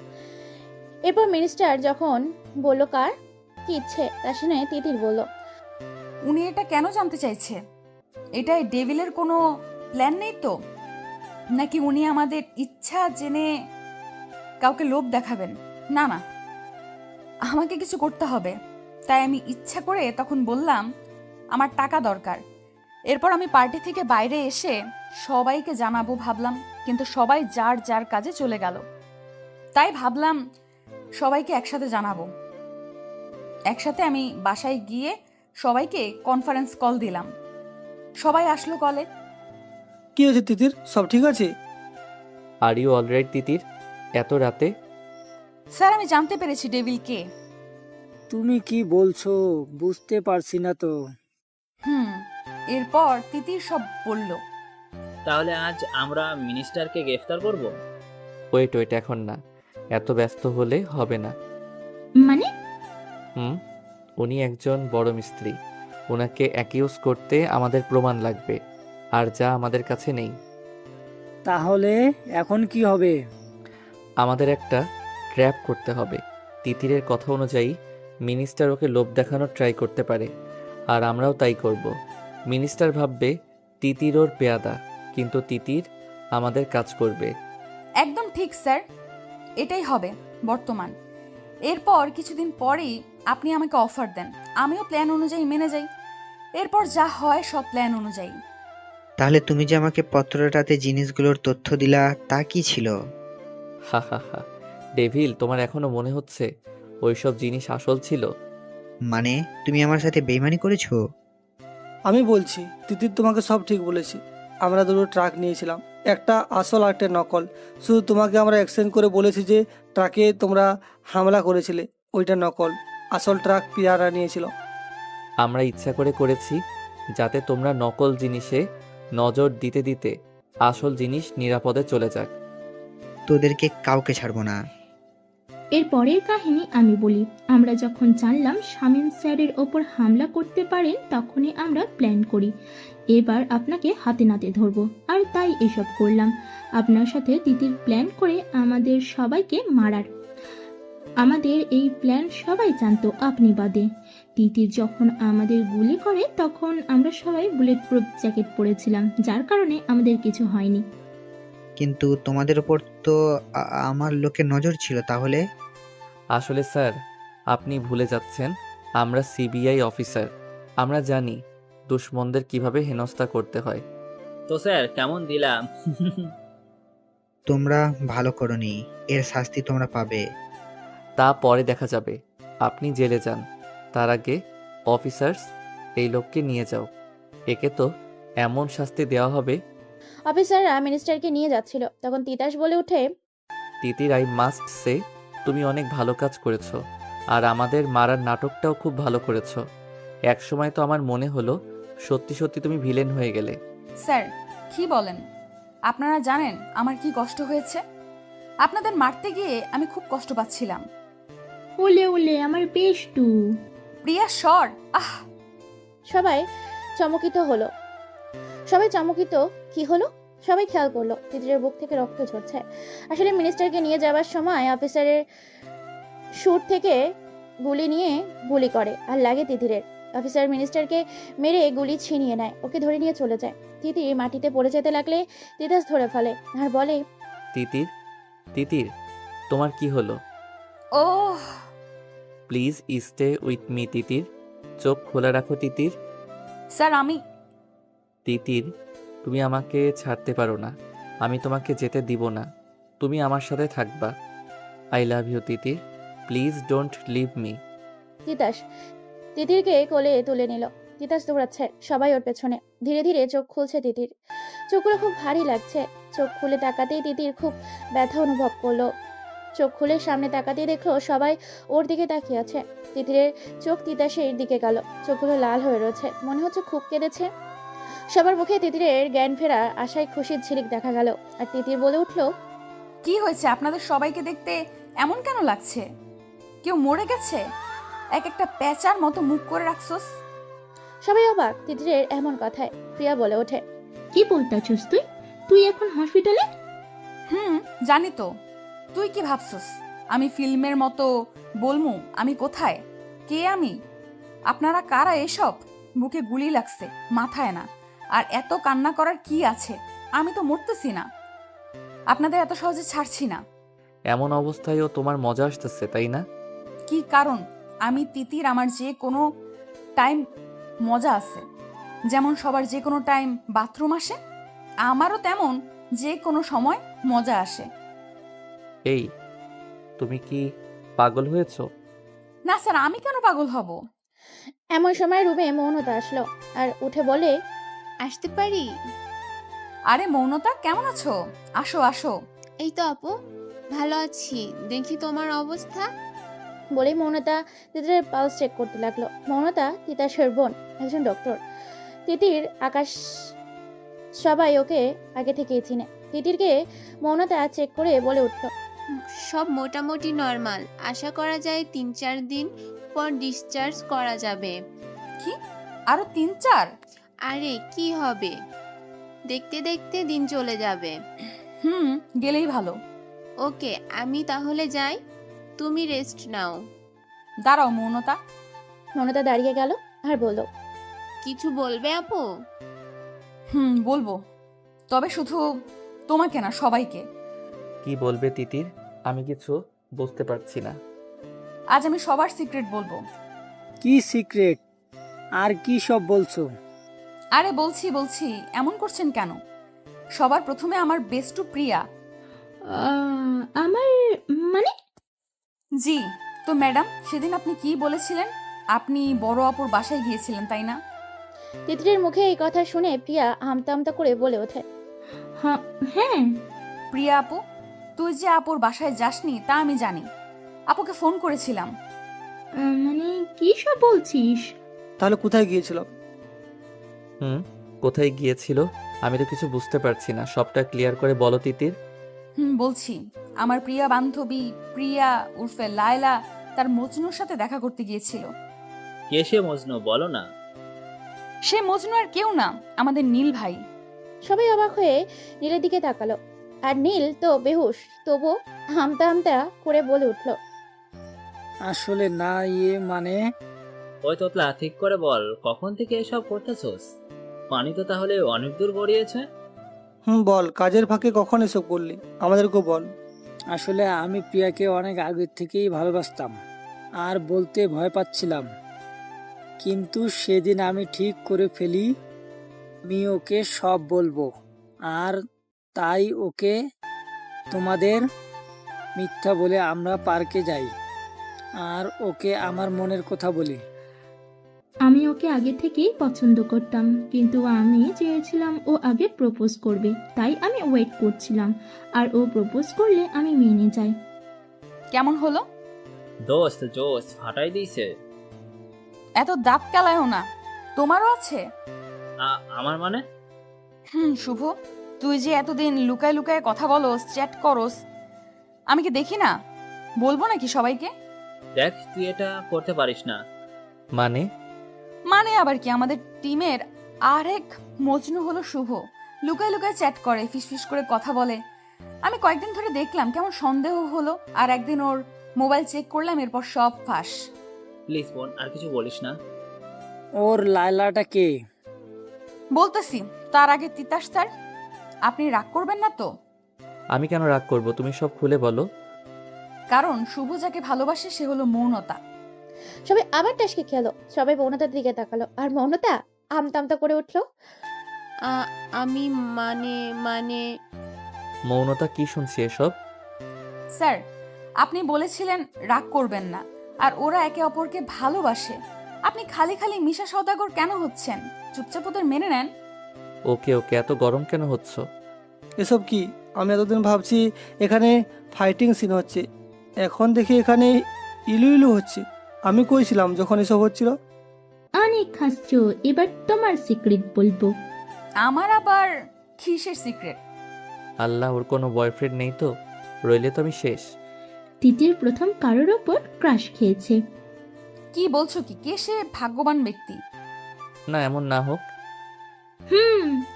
এরপর মিনিস্টার যখন বলল কার কি ইচ্ছে, তা শুনে তিতির বলল,
উনি এটা কেন জানতে চাইছে? এটাই ডেভিলের কোনো প্ল্যান নেই তো? নাকি উনি আমাদের ইচ্ছা জেনে কাউকে লোভ দেখাবেন? না না, আমাকে কিছু করতে হবে। তাই আমি ইচ্ছা করে তখন বললাম আমার টাকা দরকার। এরপর আমি পার্টি থেকে বাইরে এসে সবাইকে জানাবো ভাবলাম, কিন্তু সবাই যার যার কাজে চলে গেল। তাই ভাবলাম সবাইকে একসাথে জানাবো। একসাথে আমি বাসায় গিয়ে সবাইকে কনফারেন্স কল দিলাম, সবাই আসলো কলে।
কি হয়েছে তিতির, সব ঠিক আছে?
আর ইউ অলরাইট তিতির? এত রাতে?
স্যার আমি জানতে পেরেছি ডেভিল কে।
তুমি কি বলছো বুঝতে পারছি না তো।
এরপর তিতির সব বলল।
তাহলে আজ আমরা মিনিস্টারকে গ্রেফতার করব?
ওয়েট এখন না, এত ব্যস্ত হলে হবে না।
মানে?
উনি একজন বড় মিস্ত্রি, ওনাকে অ্যাকিউজ করতে আমাদের প্রমাণ লাগবে, আর যা আমাদের কাছে নেই।
তাহলে এখন কি হবে?
আমাদের একটা ট্র্যাপ করতে হবে। তিতিরের কথা অনুযায়ী মিনিস্টার ওকে লোভ দেখানোর ট্রাই করতে পারে, আর আমরাও তাই করব। মিনিস্টার ভাববে তিতির ওর পেয়াদা, কিন্তু তিতির আমাদের কাজ করবে।
একদম ঠিক স্যার, এটাই হবে বর্তমান। এরপর কিছুদিন পরেই আপনি আমাকে অফার দেন, আমিও প্ল্যান অনুযায়ী মেনে যাই। এরপর যা হয় সব প্ল্যান অনুযায়ী।
তাহলে তুমি যে আমাকে পত্রটাতে জিনিসগুলোর তথ্য দিলা তা কি ছিল?
হা হা হা। ডেভিল, তোমার এখনো মনে হচ্ছে ওইসব জিনিস আসল ছিল?
মানে তুমি আমার সাথে বেইমানি করেছো?
আমি বলছি তিতির তোমাকে সব ঠিক বলেছি। আমরা দুটো ট্রাক নিয়েছিলাম, একটা আসল আর একটা নকল। শুধু তোমাকে আমরা এক্সচেঞ্জ করে বলেছি যে ট্রাকে তোমরা হামলা করেছিলে ওইটা নকল, আসল ট্রাক পিয়ারা নিয়েছিল।
আমরা ইচ্ছা করে করেছি যাতে তোমরা নকল জিনিসে নজর দিতে দিতে আসল জিনিস নিরাপদে চলে যাক।
তোদেরকে কাউকে ছাড়বো না।
এর পরের কাহিনী আমি বলি। আমরা যখন জানলাম শামীম স্যারের ওপর হামলা করতে পারেন তখনই আমরা প্ল্যান করি এবার আপনাকে হাতে নাতে ধরবো, আর তাই এসব করলাম। আপনার সাথে তিতির প্ল্যান করে আমাদের সবাইকে মারার। আমাদের এই প্ল্যান সবাই জানতো আপনি বাদে। তিতির যখন আমাদের গুলি করে তখন আমরা সবাই বুলেট প্রুফ জ্যাকেট পরেছিলাম, যার কারণে আমাদের কিছু হয়নি।
কিন্তু তোমাদের উপর তো আমার লোকের নজর ছিল। তাহলে
আসলে স্যার, আপনি ভুলে যাচ্ছেন আমরা সিবিআই অফিসার। আমরা জানি দুশ্মনদের কিভাবে হেনস্থা করতে হয়।
তো স্যার কেমন দিলাম?
তোমরা ভালো করনি, এর শাস্তি তোমরা পাবে।
তা পরে দেখা যাবে। আপনি জেলে যান, তার আগে অফিসার্স এই লোককে নিয়ে যাও। একে তো এমন শাস্তি দেওয়া হবে।
অফিসাররা মিনিস্টারকে নিয়ে যাচ্ছিল তখন তিতাস বলে ওঠে,
তিতির, আই মাস্ট সে তুমি অনেক ভালো কাজ করেছো, আর আমাদের মারার নাটকটাও খুব ভালো করেছো। একসময় তো আমার মনে হলো সত্যি সত্যি তুমি ভিলেন হয়ে গেলে।
স্যার কি বলেন? আপনারা জানেন আমার কি কষ্ট হয়েছে? আপনাদের মারতে গিয়ে আমি খুব কষ্ট পাচ্ছিলাম।
ওলে ওলে আমার বেষ্টু।
প্রিয়া সর। আহ!
সবাই চমকিত হলো। কি হলো? সবাই খেয়াল করলো তিতিরের বুক থেকে রক্ত ঝরছে। আসলে মিনিস্টারকে নিয়ে যাওয়ার সময় অফিসারের শুট থেকে গুলি নিয়ে গুলি করে আর লাগে তিতিরের। অফিসার মিনিস্টারকে মেরে গুলি ছিনিয়ে নেয়, ওকে ধরে নিয়ে চলে যায়। তিতির মাটিতে পড়ে যেতে লাগলে তিতাস ধরে ফেলে আর বলে,
তিতির, তিতির, তোমার কি হলো?
ও
প্লিজ স্টে উইথ মি তিতির। চোখ খোলা রাখো তিতির।
স্যার আমি
তিতির, তুমি আমাকে ছাড়তে পারো না। আমি তোমাকে যেতে দিব না। তুমি আমার সাথে থাকবা। I love you Titir. Please don't leave me.
Titas তিতিরকে কোলে তুলে নিল। তিতাস দৌড়াচ্ছে, সবাই ওর পেছনে। ধীরে ধীরে চোখ খুলছে তিতির। চোখগুলো খুব ভারী লাগছে। চোখ খুলে তাকাতেই তিতির খুব ব্যথা অনুভব করলো। চোখ খুলে সামনে তাকাতেই দেখলো সবাই ওর দিকে তাকিয়ে আছে। তিতিরের চোখ তিতাসের দিকে গেল, চোখগুলো লাল হয়ে রয়েছে, মনে হচ্ছে খুব কেঁদেছে। সবার মুখে তিতিরের জ্ঞান ফেরা আশায় খুশির ঝিলিক দেখা গেল। আর তিতির বলে উঠলো,
কি হয়েছে? আপনাদের সবাইকে দেখতে এমন কেন লাগছে? কেউ মরে গেছে? এক একটা প্যাঁচার মতো মুখ করে রাখছস।
সবাই অবাক তিতিরের এমন কথায়। প্রিয়া বলে ওঠে,
কি বলতাছিস তুই? তুই এখন হসপিটালে?
জানি তো। তুই কি ভাবছস আমি ফিল্মের মতো বলমু আমি কোথায়? কে আমি? আপনারা কারা এসব? বুকে গুলি লাগছে, মাথায় না। আর এত কান্না করার কি আছে? আমি তো মরতেছি না, আপনাদের এত সহজে ছাড়ছি না।
এমন অবস্থায়ও তোমার মজা আসতেছে, তাই না?
কি কারণ? আমি তিতির, আমার যে কোনো টাইম মজা আছে। যেমন সবার যে কোনো টাইম বাথরুম আসে, আমারও তেমন যে কোনো সময় মজা আসে।
এই, তুমি কি পাগল হয়েছো?
না স্যার, আমি কেন পাগল হব?
এমন সময় রুমে মৌনতা আসলো আর উঠে বলে,
আসতে পারি?
আরে মৌনতা, কেমন আছো? আসো আসো।
এই তো আপু, ভালো আছি। দেখি তোমার অবস্থা।
বলেই মৌনতা তিতিরের পালস চেক করতে লাগলো। মৌনতা তিতাসের বোন, একজন ডক্টর। তিতির, আকাশ, সবাই ওকে আগে থেকেই চিনে। তিতিরকে মৌনতা চেক করে বলে উঠল,
সব মোটামুটি নর্মাল। আশা করা যায় 3-4 দিন পর ডিসচার্জ করা যাবে।
কি আরো 3-4?
আরে কি হবে, দেখতে দেখতে দিন চলে যাবে।
গেলেই ভালো।
ওকে, আমি তাহলে যাই, তুমি রেস্ট নাও।
দাঁড়াও মৌনতা।
মৌনতা দাঁড়িয়ে গেল আর বলল,
কিছু বলবে আপু?
বলবো, তবে শুধু তোমাকে না, সবাইকে।
কি বলবে তিতির? আমি কিছু বুঝতে পারছি না।
আজ আমি সবার সিক্রেট বলবো।
কি সিক্রেট? আর কি সব বলছো?
আরে বলছি বলছি, এমন করছেন কেন? সবার প্রথমে আমার বেস্টু প্রিয়া।
আমার মানে?
জি। তো ম্যাডাম, সেদিন আপনি কি বলেছিলেন? আপনি বড় আপুর বাসায় গিয়েছিলেন, তাই না?
তিতিরের মুখে এই কথা শুনে প্রিয়া আমতা আমতা করে বলে ওঠে,
হ্যাঁ।
প্রিয়া আপু, তুই যে আপুর বাসায় যাসনি তা আমি জানি। আপুকে ফোন করেছিলাম।
মানে কি সব বলছিস?
তাহলে কোথায় গিয়েছিল?
কোথায় গিয়েছিল? আমি তো কিছু বুঝতে পারছি না, সবটা ক্লিয়ার করে বলো তিতির।
বলছি। আমার প্রিয়া বান্ধবী প্রিয়া উর্ফে লায়লা তার মজনুর সাথে দেখা করতে গিয়েছিল।
কে সে মজনু, বলো না।
সে মজনু আর কেউ না, আমাদের নীল ভাই।
সবাই অবাক হয়ে নীলের দিকে তাকালো। আর নীল তো বেহুশ, তবু আমতা আমতা করে বলে উঠল,
আসলে না, মানে
ওই তোতলা, ঠিক করে বল, কখন থেকে এসব করতেছস? পানি তো তাহলে অনেক দূর গড়িয়েছে।
বল, কাজের ফাঁকে কখন এসব করলি, আমাদেরকেও বল।
আসলে আমি প্রিয়াকে অনেক আগে থেকেই ভালোবাসতাম আর বলতে ভয় পাচ্ছিলাম, কিন্তু সেদিন আমি ঠিক করে ফেলি আমি ওকে সব বলবো। আর তাই ওকে তোমাদের মিথ্যা বলে আমরা পার্কে যাই আর ওকে আমার মনের কথা বলি।
আমি ওকে আগে থেকেই পছন্দ করতাম, কিন্তু আমি চেয়েছিলাম ও আগে প্রপোজ করবে, তাই আমি ওয়েট করছিলাম। আর ও প্রপোজ করলে আমি মেনে যাই।
কেমন হলো?
দোস্ত জোস ফাটাই দিয়েছে।
এত দাঁত কেলায়ও না, তোমারও আছে।
আমার মানে?
শুভ, তুই যে এতদিন লুকায় লুকায় কথা বলোস, চ্যাট করস, আমি কি দেখি না? বলবো নাকি সবাইকে?
দেখ, তুই এটা করতে পারিস না।
মানে আবার কি, আমাদের টিমের আরেক মজনু হলো শুভ। লুকায় লুকায় চ্যাট করে, ফিসফিস করে কথা বলে। আমি কয়েকদিন ধরে দেখলাম, কেমন সন্দেহ হলো। আর একদিন ওর মোবাইল চেক করলাম, এরপর সব ফাঁস।
প্লিজ বোন, আর কিছু বলিস না।
ওর লায়লাটা কে?
বলতেছি, তার আগে তিতাস স্যার, আপনি রাগ করবেন না তো?
আমি কেন রাগ করব, তুমি সব খুলে বলো।
কারণ শুভ যাকে ভালোবাসে সে হলো মৌনতা।
সবাই আবার টাসকে খেলো। সবাই মৌনতার দিকে তাকালো আর মৌনতা আমতা আমতা করে উঠল,
আমি মানে
মৌনতা, কি শুনছি এসব?
স্যার, আপনি বলেছিলেন রাগ করবেন না, আর ওরা একে অপরকে ভালোবাসে। আপনি খালি খালি মিশা সওদাগর কেন হচ্ছেন? চুপচাপ ওদের মেনে নেন।
ওকে ওকে, এত গরম কেন হচ্ছ?
এসব কি? আমি এতদিন ভাবছি এখানে ফাইটিং সিন হচ্ছে, এখন দেখি এখানে ইলু ইলু হচ্ছে। আমি কইছিলাম যখন এসব হচ্ছিল।
অনেক হাসছো, এবার তোমার সিক্রেট বলবো।
আমার আবার কিসের সিক্রেট?
আল্লাহ, ওর কোনো বয়ফ্রেন্ড নেই তো? রইলে তো আমি শেষ।
তিতির প্রথম কারোর ওপর ক্রাশ খেয়েছে।
কি বলছো কি? কে সে ভাগ্যবান ব্যক্তি?
না, এমন না হোক।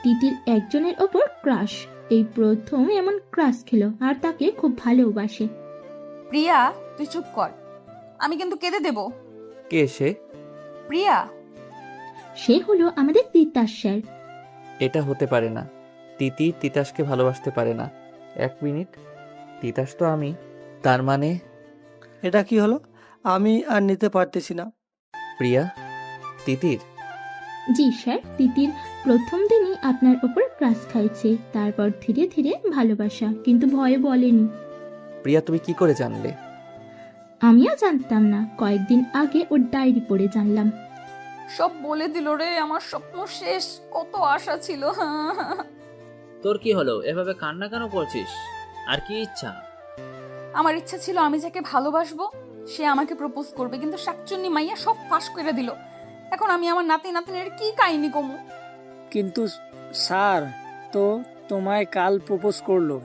তিতির একজনের ওপর ক্রাশ, এই প্রথম এমন ক্রাশ খেলো, আর তাকে খুব ভালোবাসে।
প্রিয়া, তুই চুপ কর, আমি কিন্তু কেঁদে দেব।
কে সে?
প্রিয়া।
সে হলো আমাদের তিতাস স্যার।
এটা হতে পারে না, তিতাসকে ভালোবাসতে পারে না। এক মিনিট, তিতাস তো আমি, তার মানে
এটা কি হলো? আমি আর নিতে পারতেছি না।
প্রিয়া তিতির?
জি স্যার, তিতির প্রথম দিনই আপনার ওপর ক্রাশ খাইছে, তারপর ধীরে ধীরে ভালোবাসা, কিন্তু ভয়ে বলেনি।
প্রিয়া, তুমি কি করে জানলে?
আমিও জানতাম না, কয়েকদিন আগে ওর ডায়েরি পড়ে জানলাম।
সব বলে দিল রে, আমার স্বপ্ন শেষ, কত আশা ছিল।
তোর কি হলো? এভাবে কান্না কেন করছিস? আর কি ইচ্ছা?
আমার ইচ্ছা ছিল আমি যাকে ভালোবাসবো সে আমাকে প্রপোজ করবে, কিন্তু শাকচুন্নি মাইয়া সব ফাঁস করে দিল। এখন আমি আমার নাতি নাতনির কি কাহিনী কমু?
কিন্তু স্যার তো তোমায় কাল প্রপোজ করলো।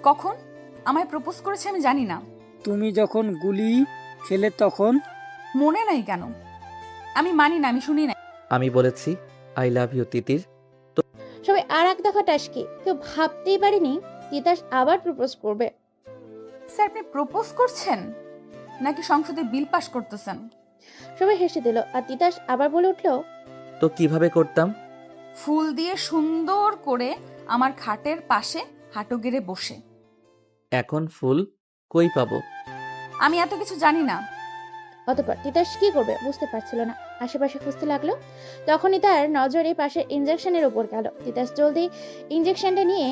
কখন আমায় প্রপোজ করেছে আমি জানি না।
তুমি যখন গুলি খেলে তখন।
মনে নাই কেন? আমি মানি না, আমি শুনি না।
আমি বলেছি আই লাভ ইউ তিতির।
সবাই আর এক দফা টাসকে, কেউ ভাবতেই পারেনি তিতাস আবার প্রপোজ করবে।
স্যার, আপনি প্রপোজ করছেন নাকি সংসদে বিল পাস করতেছেন?
সবাই হেসে দিল আর তিতাস আবার বলে উঠল,
তো কিভাবে করতাম?
ফুল দিয়ে সুন্দর করে আমার খাটের পাশে হাঁটু গেড়ে বসে।
এখন ফুল কই পাবো?
আমি এত কিছু জানি না।
অতঃপর তিতাস কি করবে বুঝতে পারছিল না। আশেপাশে খুঁজতে লাগলো। তখনই তার নজরে পাশের ইঞ্জেকশনের উপর গেল। তিতাস জলদি ইঞ্জেকশনটা নিয়ে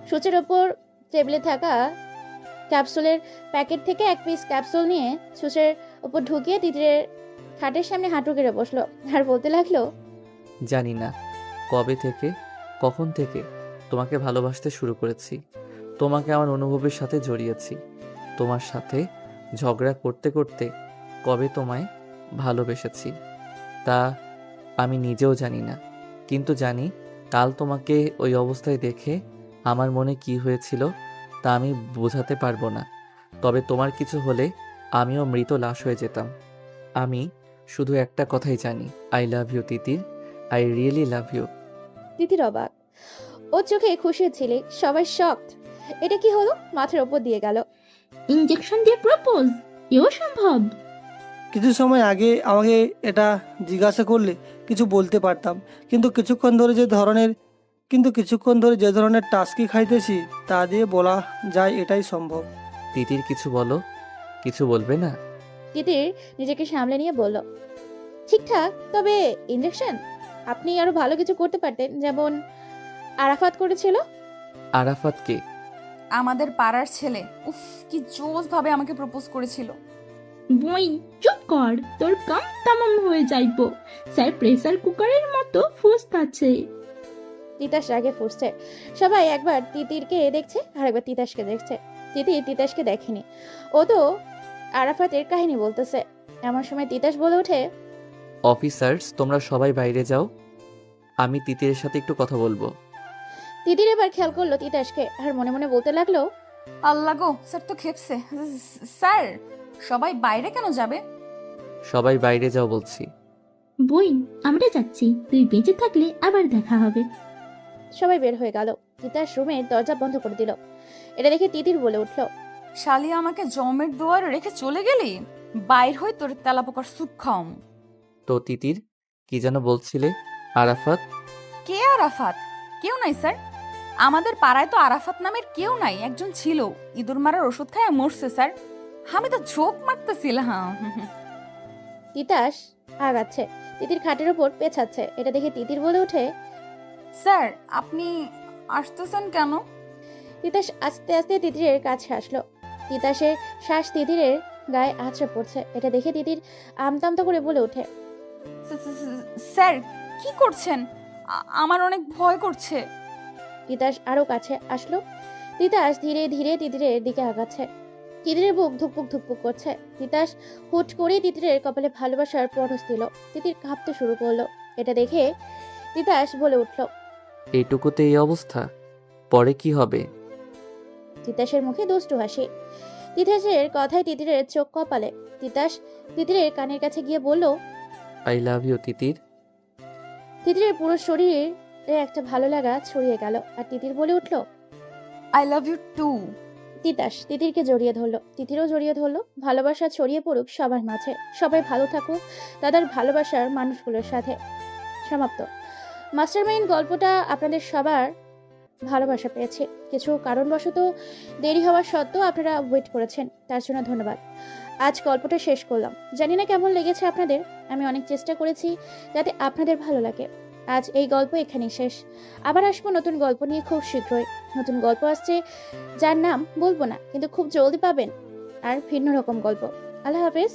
সূচের ওপর টেবিলে থাকা ক্যাপসুলের প্যাকেট থেকে এক পিস ক্যাপসুল নিয়ে সূচের ওপর ঢুকিয়ে তিতিরের খাটের সামনে হাঁটু গেড়ে বসলো আর বলতে লাগলো,
জানি না কবে থেকে কখন থেকে তোমাকে ভালোবাসতে শুরু করেছি। তোমাকে আমার অনুভবের সাথে জড়িয়েছি। তোমার সাথে ঝগড়া করতে করতে কবে তোমায় ভালোবেসেছি তা আমি নিজেও জানি না, কিন্তু জানি কাল তোমাকে ওই অবস্থায় দেখে আমার মনে কি হয়েছিল তা আমি বোঝাতে পারবো না। তবে তোমার কিছু হলে আমিও মৃত লাশ হয়ে যেতাম। আমি শুধু একটা কথাই জানি, I love you Titir, I really love you.
Titir অবাক, ওর চোখে খুশির ঝিলিক। সবাই শকড। এটা কি হলো? মাথার ওপর দিয়ে গেল।
ইঞ্জেকশন দিয়ে প্রপোজ, এও সম্ভব?
কিছু সময় আগে আমাকে এটা জিজ্ঞাসা করলে কিছু বলতে পারতাম, কিন্তু কিছুক্ষণ ধরে যে ধরনের টাস্কি খাইতেছি তা দিয়ে বলা যায় এটাই সম্ভব।
তিতির কিছু বলো, কিছু বলবে না?
তিতির নিজেকে সামলে নিয়ে বলল, ঠিকঠাক, তবে ইঞ্জেকশন আপনি আরো ভালো কিছু করতে পারতেন, যেমন আরাফাত করেছিল।
আরাফাত কে?
আমাদের পাড়ার ছেলে। উফ, কি জোস ভাবে আমাকে প্রপোজ করেছিল।
বই চুপ কর, তোর কাম তামাম হয়ে যাইবো। স্যার প্রেসার কুকারের মতো ফুসতাছে।
তিতাস রাগে ফুসছে। সবাই একবার তিতিরকে দেখছে আর একবার তিতাসকে দেখছে। তিতির তিতাসকে দেখেনি, ও তো আরাফাতের কাহিনী বলতেছে। এমন সময় তিতাস বলে ওঠে,
অফিসার্স তোমরা সবাই বাইরে যাও, আমি তিতিরের সাথে একটু কথা বলবো।
তিতির এবার খেয়াল করলো তিতাসকে আর মনে মনে বলতে লাগলো,
আল্লাহ গো, স্যার তো খেপছে। স্যার, সবাই বাইরে কেন যাবে?
সবাই বাইরে যাও বলছি।
বই আমরা যাচ্ছি, তুই বেঁচে থাকলে আবার দেখা হবে।
সবাই বের হয়ে গেল। তিতাস রুমের দরজা বন্ধ করে দিল। এটা দেখে তিতির বলে উঠল,
শালি আমাকে জমের দুয়ারে রেখে চলে গেলি? বাইর হই তোর তেলাপোকার স্যুপ খাওয়াম।
তো তিতির কি যেন বলছিলে? আরাফাত?
কে আরাফাত? কেউ নাই স্যার, আমাদের পাড়ায় তো আরাফাত নামের কেউ নাই। একজন ছিল, ইঁদুর মারার ওষুধ খায় মরছে স্যার। আমি তো ঝোপ মারতেছিলাম।
তিতাস আগাচ্ছে, তিতির খাটের উপর পেছাচ্ছে। এটা দেখে তিতির বলে ওঠে,
স্যার আপনি আসতেছেন কেন?
তিতাস আস্তে আস্তে তিতিরের কাছে আসলো। তিতাসের শ্বাস তিতিরের গায়ে আছড়ে পড়ছে। এটা দেখে তিতির আমতামতা করে বলে ওঠে,
স্যার কি করছেন? আমার অনেক ভয় করছে।
তিতাস আরো কাছে আসলো। তিতাস ধীরে ধীরে তিতিরের দিকে আগাচ্ছে। তিতিরের বুক ধুকপুক ধুকপুক করছে। তিতাস হুট করে তিতিরের কপালে ভালোবাসার পরশ দিল। তিতির কাঁপতে শুরু করলো। এটা দেখে তিতাস বলে উঠল,
এইটুকুতে এই অবস্থা, পরে কি হবে?
তিতাসের মুখে দুষ্টু হাসি। তিতাসের কথায় তিতিরের চোখ কপালে। তিতাস তিতিরের কানের কাছে গিয়ে বলল,
আই লাভ ইউ তিতির।
তিতিরের পুরো শরীরে একটা ভালো লাগা ছড়িয়ে গেল আর তিতির বলে উঠল,
I love you too.
Titas তিতিরকে জড়িয়ে ধরলো। তিতিরও জড়িয়ে ধরলো। ভালোবাসা ছড়িয়ে পড়ুক সবার মাঝে। সবাই ভালো থাকুক তাদের ভালোবাসার মানুষগুলোর সাথে। সমাপ্ত। মাস্টারমাইন্ড গল্পটা আপনাদের সবার ভালোবাসা পেয়েছে। কিছু কারণবশত দেরি হওয়া সত্ত্বেও আপনারা ওয়েট করেছেন, তার জন্য ধন্যবাদ। আজ গল্পটা শেষ করলাম। জানি না কেমন লেগেছে আপনাদের। আমি অনেক চেষ্টা করেছি যাতে আপনাদের ভালো লাগে। আজ এই গল্প এখানেই শেষ। আবার আসবো নতুন গল্প নিয়ে খুব শীঘ্রই। নতুন গল্প আসছে যার নাম বলবো না, কিন্তু খুব জলদি পাবেন আর ভিন্ন রকম গল্প। আল্লাহ হাফেজ।